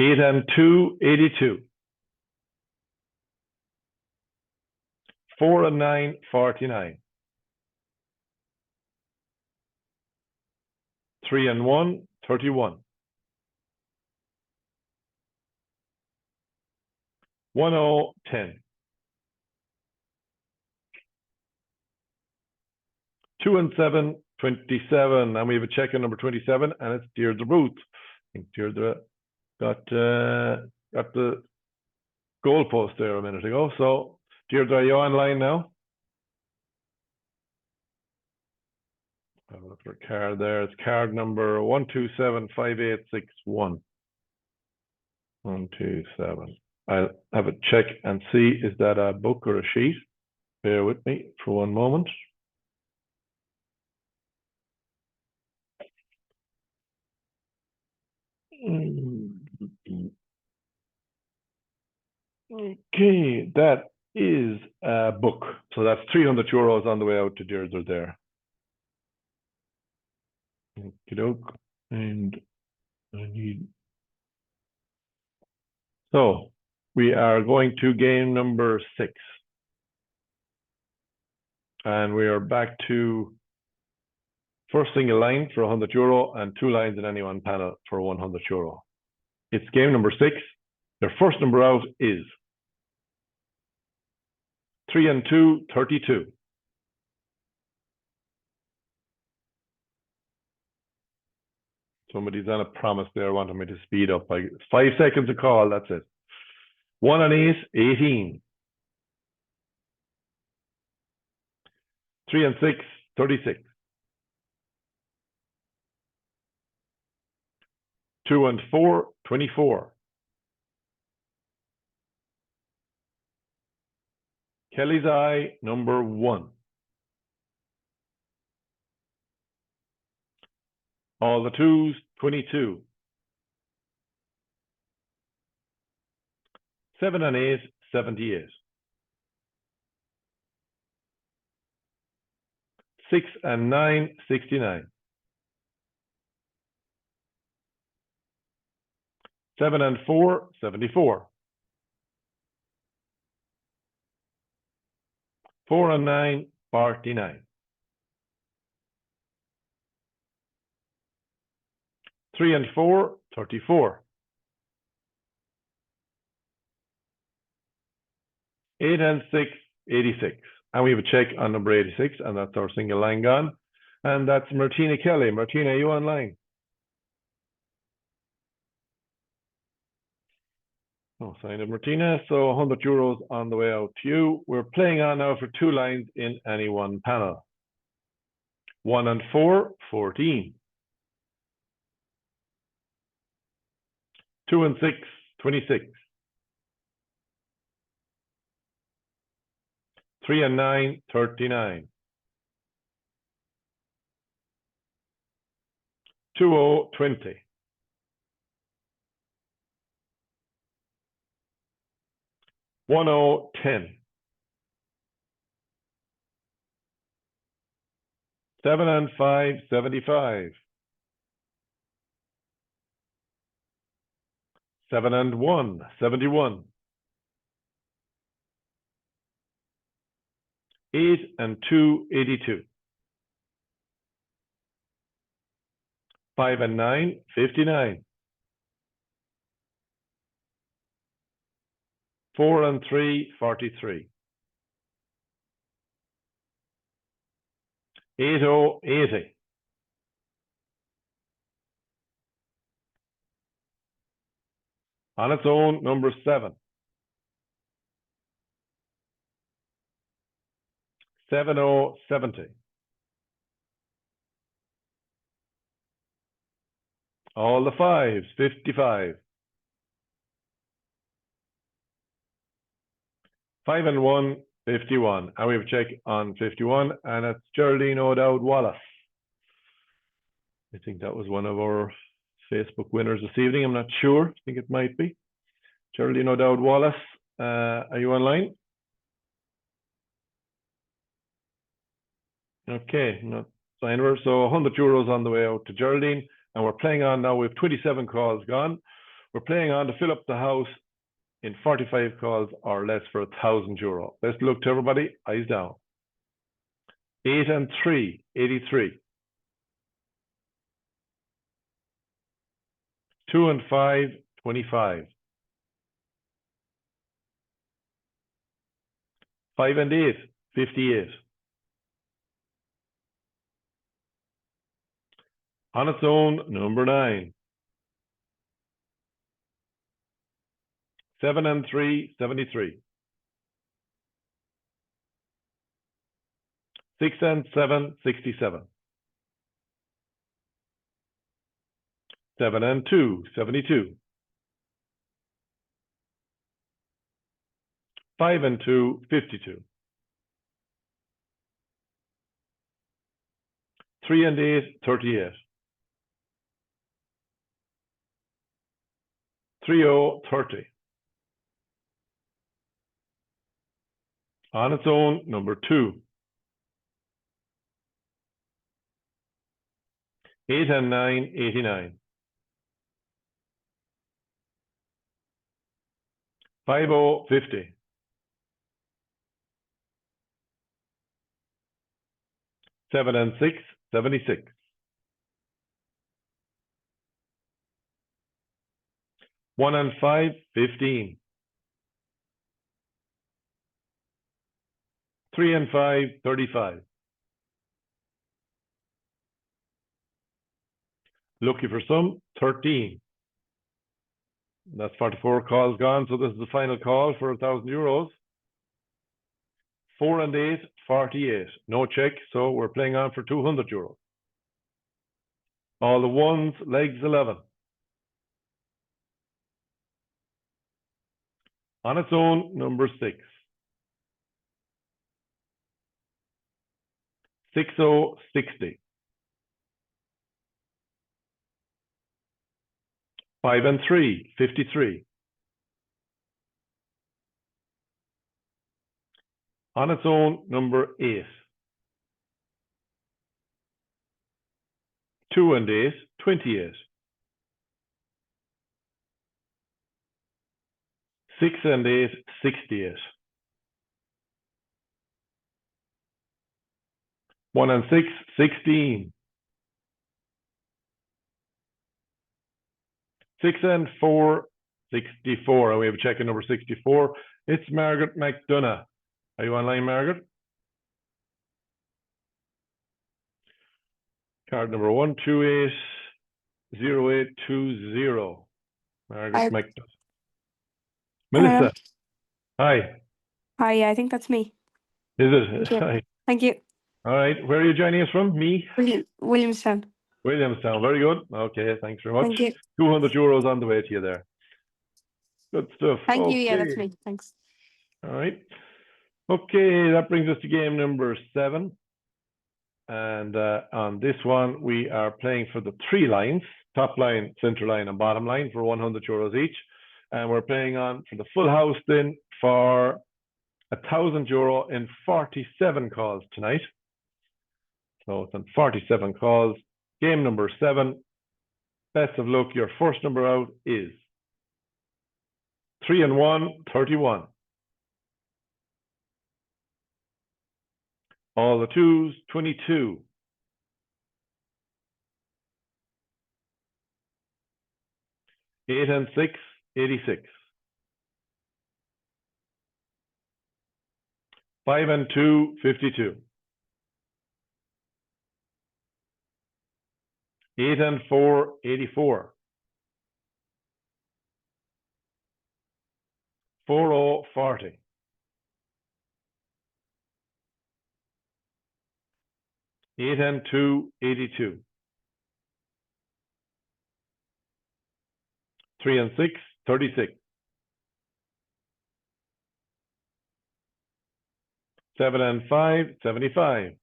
Speaker 1: 8 and 2, 82. 4 and 9, 49. 3 and 1, 31. 10, 10. 2 and 7, 27. And we have a check in number 27, and it's Deirdre Booth. I think Deirdre got the goalpost there a minute ago. So, Deirdre, are you online now? Have a look for a card there. It's card number 1275861. 127. I'll have a check and see, is that a book or a sheet? Bear with me for one moment. Okay, that is a book. So that's €300 on the way out to Deirdre there. Okey-doke. And I need. So we are going to game number 6. And we are back to first single line for €100 and 2 lines in any one panel for €100. It's game number 6. Your first number out is 3 and 2, 32. Somebody's on a promise there wanting me to speed up. 5 seconds a call, that's it. 1 and 8, 18. 3 and 6, 36. 2 and 4, 24. Kelly's Eye, number 1. All the 2s, 22. 7 and 8, 78. 6 and 9, 69. 7 and 4, 74. 4 and 9, 49. 3 and 4, 34. 8 and 6, 86. And we have a check on number 86, and that's our single line gone. And that's Martina Kelly. Martina, are you online? No sign of Martina. So €100 on the way out to you. We're playing on now for 2 lines in any one panel. 1 and 4, 14. 2 and 6, 26. 3 and 9, 39. 2, 20. 1, 10. 7 and 5, 75. 7 and 1, 71. 8 and 2, 82. 5 and 9, 59. 4 and 3, 43. 8, 80. 'On its own, number 7. 7, 70. All the 5s, 55. 5 and 1, 51. And we have a check on 51, and it's Geraldine O'Dowd Wallace. I think that was one of our Facebook winners this evening. I'm not sure. I think it might be. Geraldine O'Dowd Wallace, are you online? Okay, not sign her. So €100 on the way out to Geraldine, and we're playing on now. We have 27 calls gone. We're playing on to fill up the house in 45 calls or less for €1,000. Let's look to everybody. Eyes down. 8 and 3, 83. 2 and 5, 25. 5 and 8, 58. On its own, number 9. 7 and 3, 73. 6 and 7, 67. 7 and 2, 72. 5 and 2, 52. 3 and 8, 38. 3, 30. On its own, number 2. 8 and 9, 89. 5, 50. 7 and 6, 76. 1 and 5, 15. 3 and 5, 35. Lucky for some, 13. That's 44 calls gone, so this is the final call for €1,000. 4 and 8, 48. No check, so we're playing on for €200. All the ones, legs 11. On its own, number 6. 6060. 5 and 3, 53. On its own, number 8. 2 and 8, 28. 6 and 8, 68. 1 and 6, 16. 6 and 4, 64. And we have a check in number 64. It's Margaret McDonough. Are you online, Margaret? Card number 1280820. Margaret McDonough. Melissa. Hi.
Speaker 7: Hi, yeah, I think that's me.
Speaker 1: Is it?
Speaker 7: Thank you.
Speaker 1: Hi.
Speaker 7: Thank you.
Speaker 1: All right. Where are you joining us from? Me?
Speaker 7: Williamstown.
Speaker 1: Williamstown. Very good. Okay. Thanks very much.
Speaker 7: Thank you.
Speaker 1: €200 on the way to you there. Good stuff.
Speaker 7: Thank you. Yeah,
Speaker 1: Okay.
Speaker 7: that's me. Thanks.
Speaker 1: All right. Okay. That brings us to game number 7. And on this one, we are playing for the 3 lines, top line, center line, and bottom line for €100 each. And we're playing on for the full house then for €1,000 in 47 calls tonight. So it's on 47 calls. Game number 7. Best of luck. Your first number out is 3 and 1, 31. All the 2s, 22. 8 and 6, 86. 5 and 2, 52. 8 and 4, 84. 4, 40. 8 and 2, 82. 3 and 6, 36. 7 and 5, 75.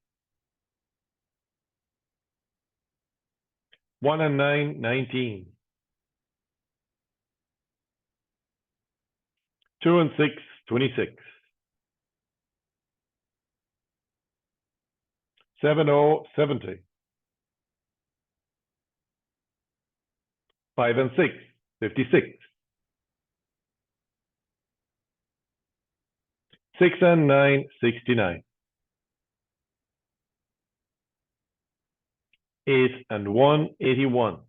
Speaker 1: 1 and 9, 19. 2 and 6, 26. 7, 70. 5 and 6, 56. 6 and 9, 69. 8 and 1, 81.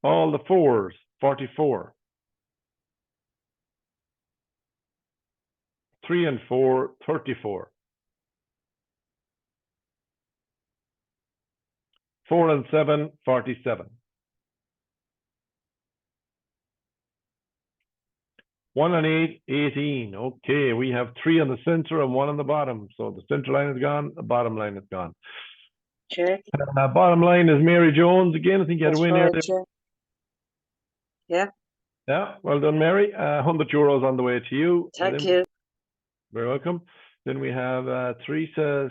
Speaker 1: All the 4s, 44. 3 and 4, 34. 4 and 7, 47. 1 and 8, 18. Okay, we have 3 on the center and 1 on the bottom. So the center line is gone, the bottom line is gone.
Speaker 6: Check.
Speaker 1: Bottom line is Mary Jones again. I think you had a win here.
Speaker 6: Yeah.
Speaker 1: Yeah, well done, Mary. €100 on the way to you.
Speaker 6: Thank you.
Speaker 1: Very welcome. Then we have Teresa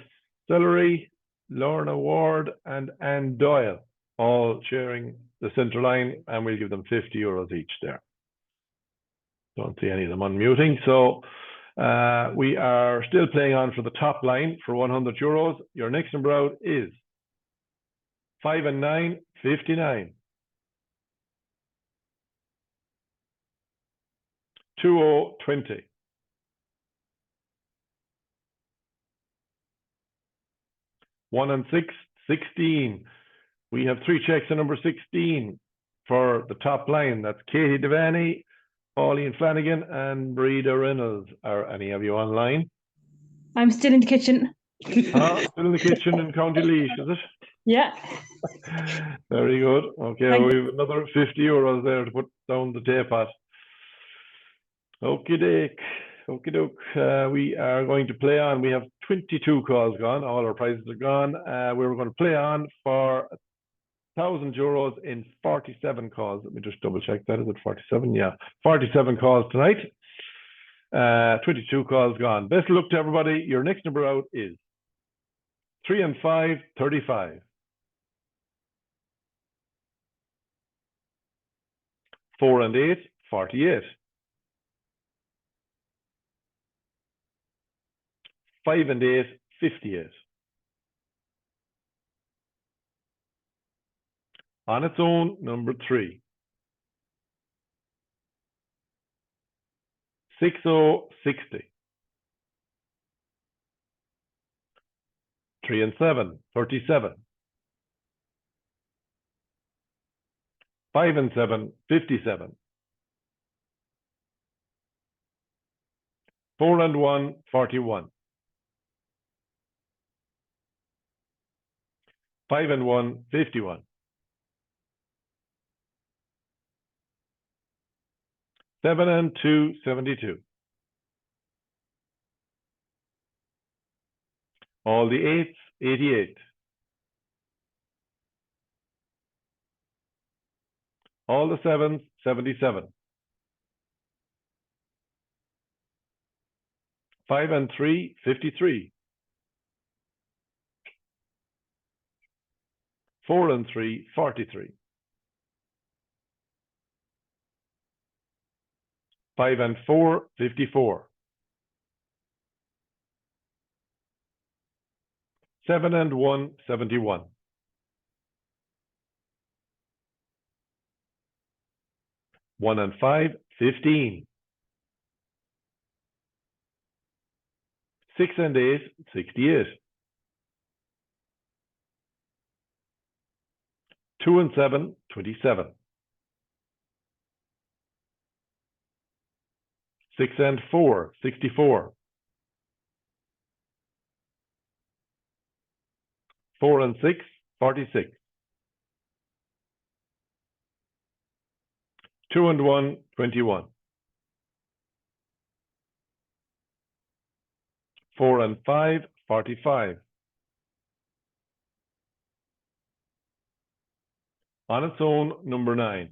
Speaker 1: Celery, Lorna Ward, and Anne Doyle, all sharing the center line, and we'll give them €50 each there. Don't see any of them unmuting. So we are still playing on for the top line for €100. Your next number out is 5 and 9, 59. 20, 20. 1 and 6, 16. We have 3 checks on number 16 for the top line. That's Katie Devaney, Pauline Flanagan, and Breda Reynolds. Are any of you online?
Speaker 4: I'm still in the kitchen.
Speaker 1: Still in the kitchen in County Laois, is it?
Speaker 4: Yeah.
Speaker 1: Very good. Okay,
Speaker 4: Thank
Speaker 1: we have another 50 euros there to put down the teapot. Okie doke. Okie doke. We are going to play on. We have 22 calls gone. All our prizes are gone. We're going to play on for 1,000 euros in 47 calls. Let me just double check that. Is it 47? Yeah, 47 calls tonight. 22 calls gone. Best of luck to everybody. Your next number out is 3 and 5, 35. 4 and 8, 48. 5 and 8, 58. On its own, number 3. 6060. 3 and 7, 37. 5 and 7, 57. 4 and 1, 41. 5 and 1, 51. 7 and 2, 72. All the 8s, 88. All the 7s, 77. 5 and 3, 53. 4 and 3, 43. 5 and 4, 54. 7 and 1, 71. 1 and 5, 15. 6 and 8, 68. 2 and 7, 27. 6 and 4, 64. 4 and 6, 46. 2 and 1, 21. 4 and 5, 45. On its own, number 9.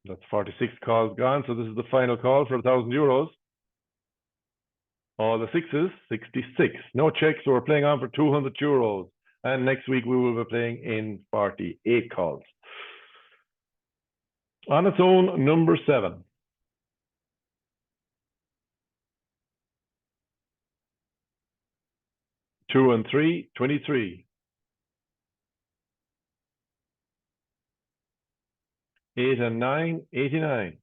Speaker 1: That's 46 calls gone. So this is the final call for 1,000 euros. All the 6s, 66. No checks, so we're playing on for 200 euros. And next week we will be playing in 48 calls. On its own, number 7. Two and 3, 23. 8 and 9, 89.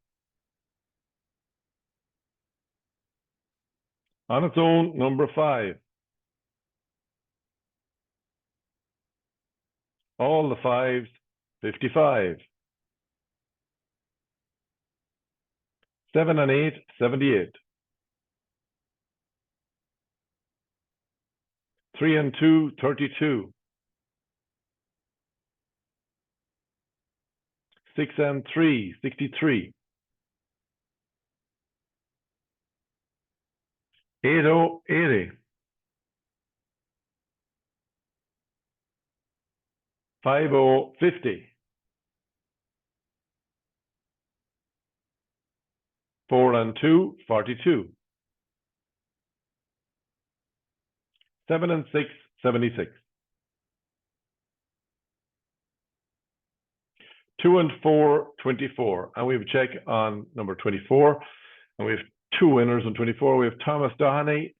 Speaker 1: On its own, number 5. All the 5s, 55. 7 and 8, 78. 3 and 2, 32. 6 and 3, 63. 80, 80. 50, 50. 4 and 2, 42. 7 and 6, 76. 2 and 4, 24. And we have a check on number 24. And we have 2 winners on 24. We have Thomas Doheny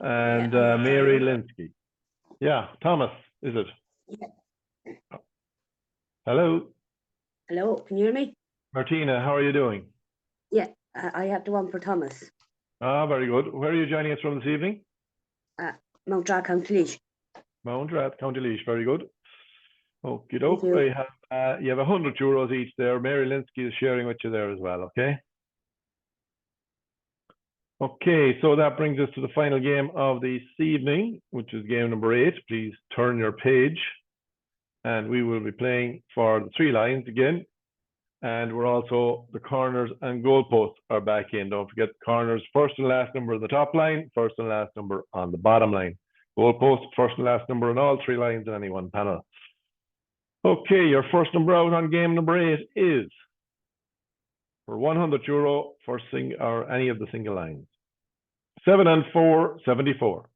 Speaker 1: and Mary Linsky. Yeah, Thomas, is it?
Speaker 10: Yeah.
Speaker 1: Hello.
Speaker 10: Hello, can you hear me?
Speaker 1: Martina, how are you doing?
Speaker 10: Yeah, I have the one for Thomas.
Speaker 1: Ah, very good. Where are you joining us from this evening?
Speaker 10: Mount County Laois.
Speaker 1: Moundrath, County Laois, very good. Okie doke.
Speaker 10: you.
Speaker 1: I have, you have €100 each there. Mary Linsky is sharing with you there as well, okay? Okay, so that brings us to the final game of this evening, which is game number 8. Please turn your page. And we will be playing for the 3 lines again. And we're also, the corners and goalposts are back in. Don't forget the corners, first and last number on the top line, first and last number on the bottom line. Goalpost, first and last number on all 3 lines in any one panel. Okay, your first number out on game number 8 is for €100 for or any of the single lines. 7 and 4, 74.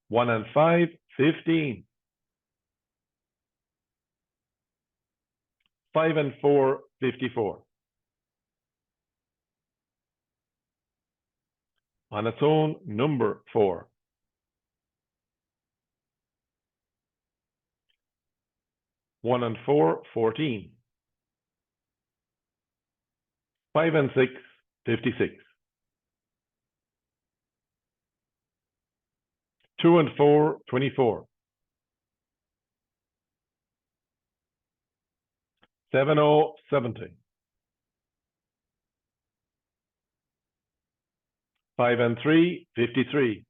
Speaker 1: 1 and 5, 15. 5 and 4, 54. On its own, number 4. 1 and 4, 14. 5 and 6, 56. 2 and 4, 24. 7-0, 70. 5 and 3, 53.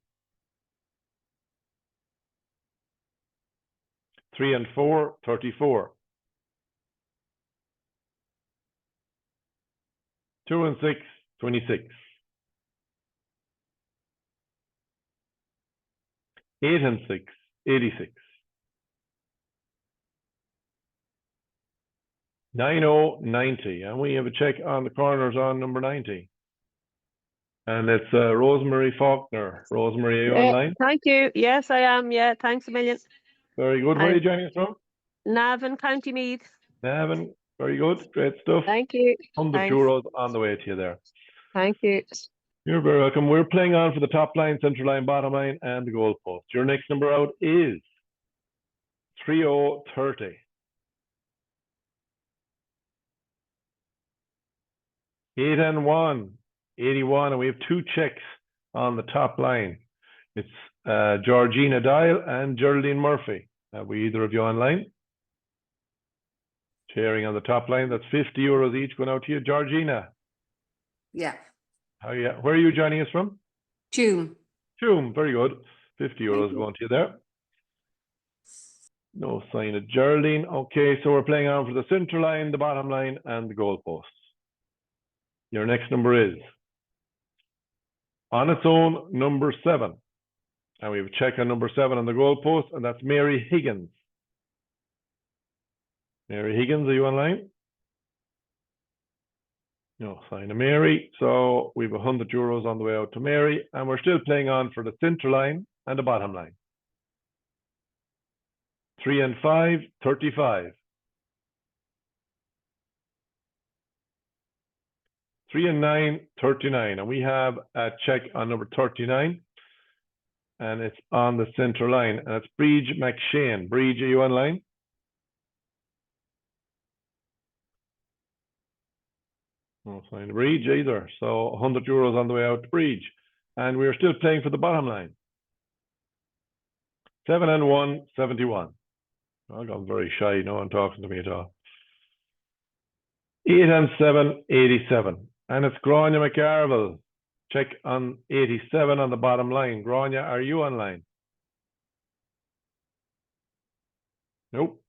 Speaker 1: 3 and 4, 34. 2 and 6, 26. 8 and 6, 86. 9-0, 90. And we have a check on the corners on number 90. And it's Rosemary Faulkner. Rosemary, are you online?
Speaker 11: Thank you. Yes, I am. Yeah, thanks a million.
Speaker 1: Very good. Where are you joining us from?
Speaker 11: Navan, County Meath.
Speaker 1: Navan. Very good. Great stuff.
Speaker 11: Thank you.
Speaker 1: €100 on the way to you there.
Speaker 11: Thank you.
Speaker 1: You're very welcome. We're playing on for the top line, central line, bottom line, and the goal post. Your next number out is 3030. 8 and 1, 81, and we have 2 checks on the top line. It's Georgina Dial and Geraldine Murphy. Have we either of you online? Sharing on the top line, that's €50 each going out to you. Georgina.
Speaker 5: Yeah.
Speaker 1: Where are you joining us from?
Speaker 5: June.
Speaker 1: Tuam, very good. €50 going to you there. No sign of Geraldine. Okay, so we're playing on for the central line, the bottom line, and the goalposts. Your next number is on its own, number 7. And we have a check on number 7 on the goalpost, and that's Mary Higgins. Mary Higgins, are you online? No sign of Mary. So we have €100 on the way out to Mary, and we're still playing on for the central line and the bottom line. 3 and 5, 35. 3 and 9, 39. And we have a check on number 39. And it's on the central line. And it's Breege McShane. Breege, are you online? No sign of Breege either. So €100 on the way out to Breege. And we're still playing for the bottom line. 7 and 1, 71. I got very shy. No one talking to me at all. 8 and 7, 87. And it's Grania McGarville. Check on 87 on the bottom line. Grania, are you online? Nope.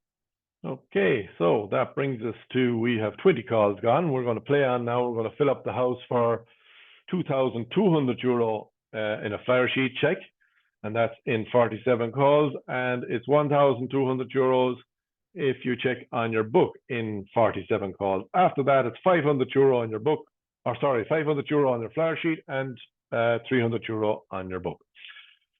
Speaker 1: Okay, so that brings us to, we have 20 calls gone. We're going to play on now. We're going to fill up the house for €2,200 in a flyer sheet check. And that's in 47 calls. And it's €1,200 if you check on your book in 47 calls. After that, it's €500 on your book. Or sorry, €500 on your flyer sheet and €300 on your book.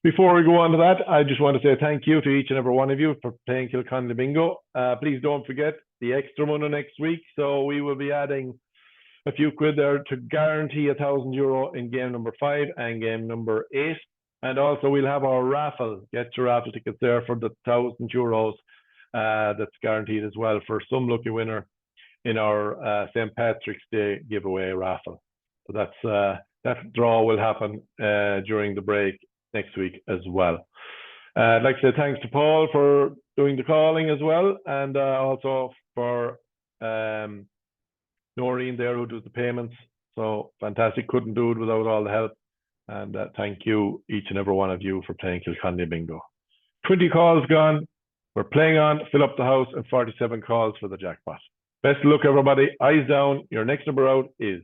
Speaker 1: Before we go on to that, I just want to say thank you to each and every one of you for playing Kilconly Bingo. Please don't forget the extra money next week. So we will be adding a few quid there to guarantee €1,000 in game number 5 and game number 8. And also we'll have our raffle. Get your raffle tickets there for the €1,000 that's guaranteed as well for some lucky winner in our St. Patrick's Day giveaway raffle. So that's that draw will happen during the break next week as well. I'd like to say thanks to Paul for doing the calling as well, and also for Noreen there who does the payments. So fantastic, couldn't do it without all the help. And thank you, each and every one of you, for playing Kilconly Bingo. 20 calls gone. We're playing on Fill Up the House and 47 calls for the jackpot. Best of luck, everybody. Eyes down. Your next number out is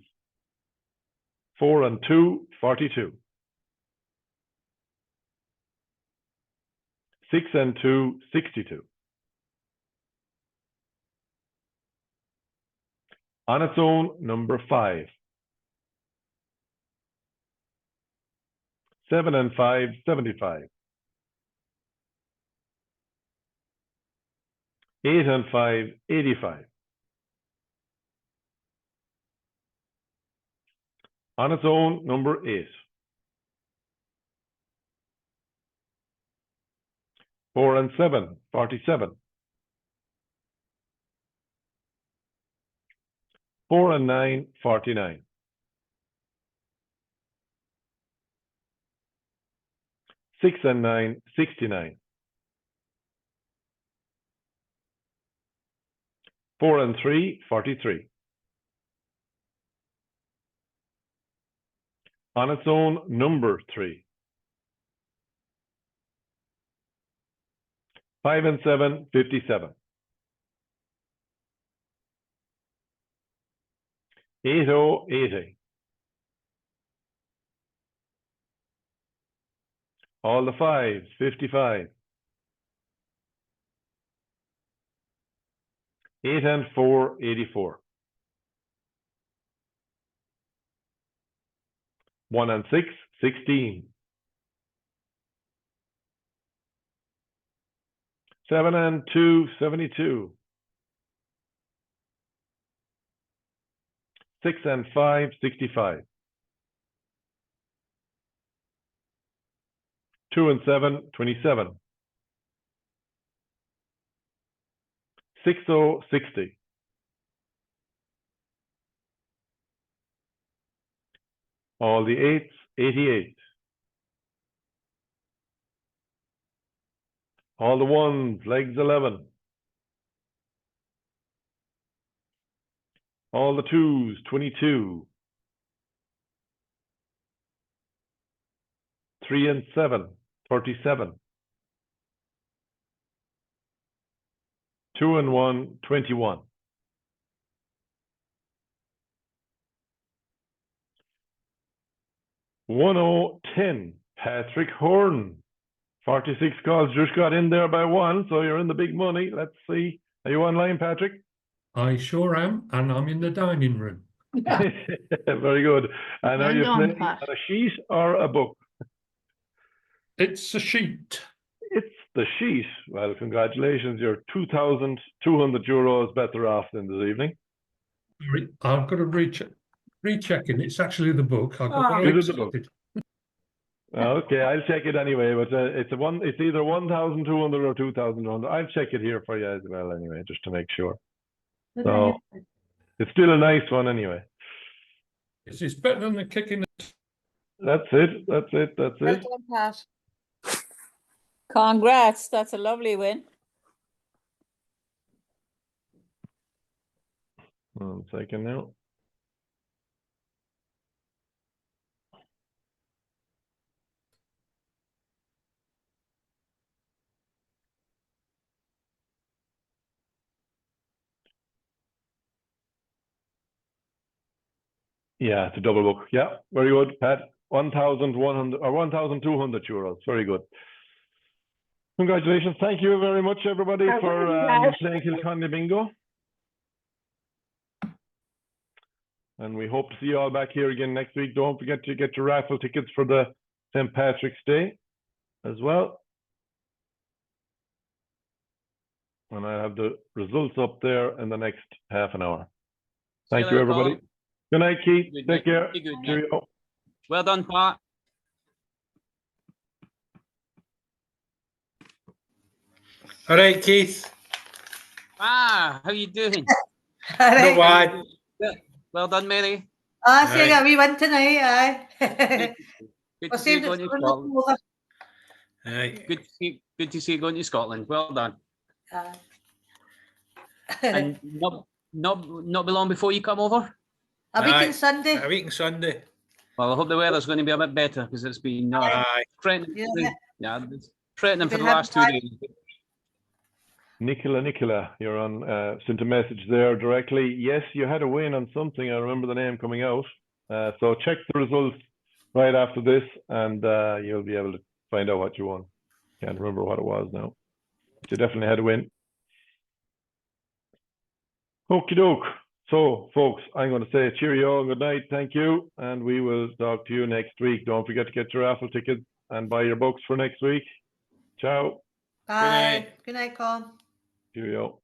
Speaker 1: 4 and 2, 42. 6 and 2, 62. On its own, number 5. 7 and 5, 75. 8 and 5, 85. On its own, number 8. 4 and 7, 47. 4 and 9, 49. 6 and 9, 69. 4 and 3, 43. On its own, number 3. 5 and 7, 57. 80, 80. All the 5s, 55. 8 and 4, 84. 1 and 6, 16. 7 and 2, 72. 6 and 5, 65. 2 and 7, 27. 6, 60. All the 8s, 88. All the 1s, legs 11. All the 2s, 22. 3 and 7, 37. 2 and 1, 21. One 10, Patrick Horn. 46 calls, just got in there by 1, so you're in the big money. Let's see. Are you online, Patrick?
Speaker 2: I sure am, and I'm in the dining room.
Speaker 1: Very good. And are you playing on a sheet or a book?
Speaker 2: It's a sheet.
Speaker 1: It's the sheet. Well, congratulations. You're 2,200 euros better off than this evening.
Speaker 2: Sorry, I've got to rechecking. It's actually the book. I got
Speaker 1: Is it the book?
Speaker 2: excited.
Speaker 1: Okay, I'll check it anyway. But it's either 1,200 or 2,200. I'll check it here for you as well anyway, just to make sure. So it's still a nice one anyway.
Speaker 2: It's better than the kicking.
Speaker 1: That's it. That's it. That's
Speaker 5: Well
Speaker 1: it.
Speaker 5: done, Pat.
Speaker 12: Congrats, that's a lovely win.
Speaker 1: 1 second now. Yeah, it's a double book. Yeah, very good, Pat. 1,100 or 1,200 euros. Very good. Congratulations. Thank you very much, everybody, for playing Kilconly Bingo. And we hope to see you all back here again next week. Don't forget to get your raffle tickets for the St. Patrick's Day as well. And I have the results up there in the next half an hour. Thank you, everybody. Good night, Keith. Take care. Cheerio.
Speaker 13: Well done, Pat.
Speaker 14: All right, Keith.
Speaker 13: How you doing?
Speaker 3: All right.
Speaker 14: Not bad.
Speaker 13: Well done, Mary.
Speaker 3: So yeah, we went tonight, aye.
Speaker 14: Good
Speaker 3: We're
Speaker 14: to see you
Speaker 3: saved it
Speaker 14: going to
Speaker 3: for a
Speaker 14: Scotland.
Speaker 3: little over.
Speaker 14: Aye. Good to see you going to Scotland. Well done.
Speaker 3: Aye.
Speaker 14: And not be long before you come over.
Speaker 3: A week
Speaker 14: Aye.
Speaker 3: on Sunday.
Speaker 14: A week on Sunday. Well, I hope the weather's going to be a bit better because it's been threatening.
Speaker 3: Yeah.
Speaker 14: It's threatening for
Speaker 3: You've
Speaker 14: the
Speaker 3: been
Speaker 14: last 2
Speaker 3: having
Speaker 14: days.
Speaker 1: Nicola, you're on, sent a message there directly. Yes, you had a win on something. I remember the name coming out. So check the results right after this and you'll be able to find out what you won. Can't remember what it was now. But you definitely had a win. Okie doke. So, folks, I'm going to say cheerio, good night, thank you, and we will talk to you next week. Don't forget to get your raffle tickets and buy your books for next week. Ciao.
Speaker 3: Bye. Good night, Colin.
Speaker 1: Cheerio.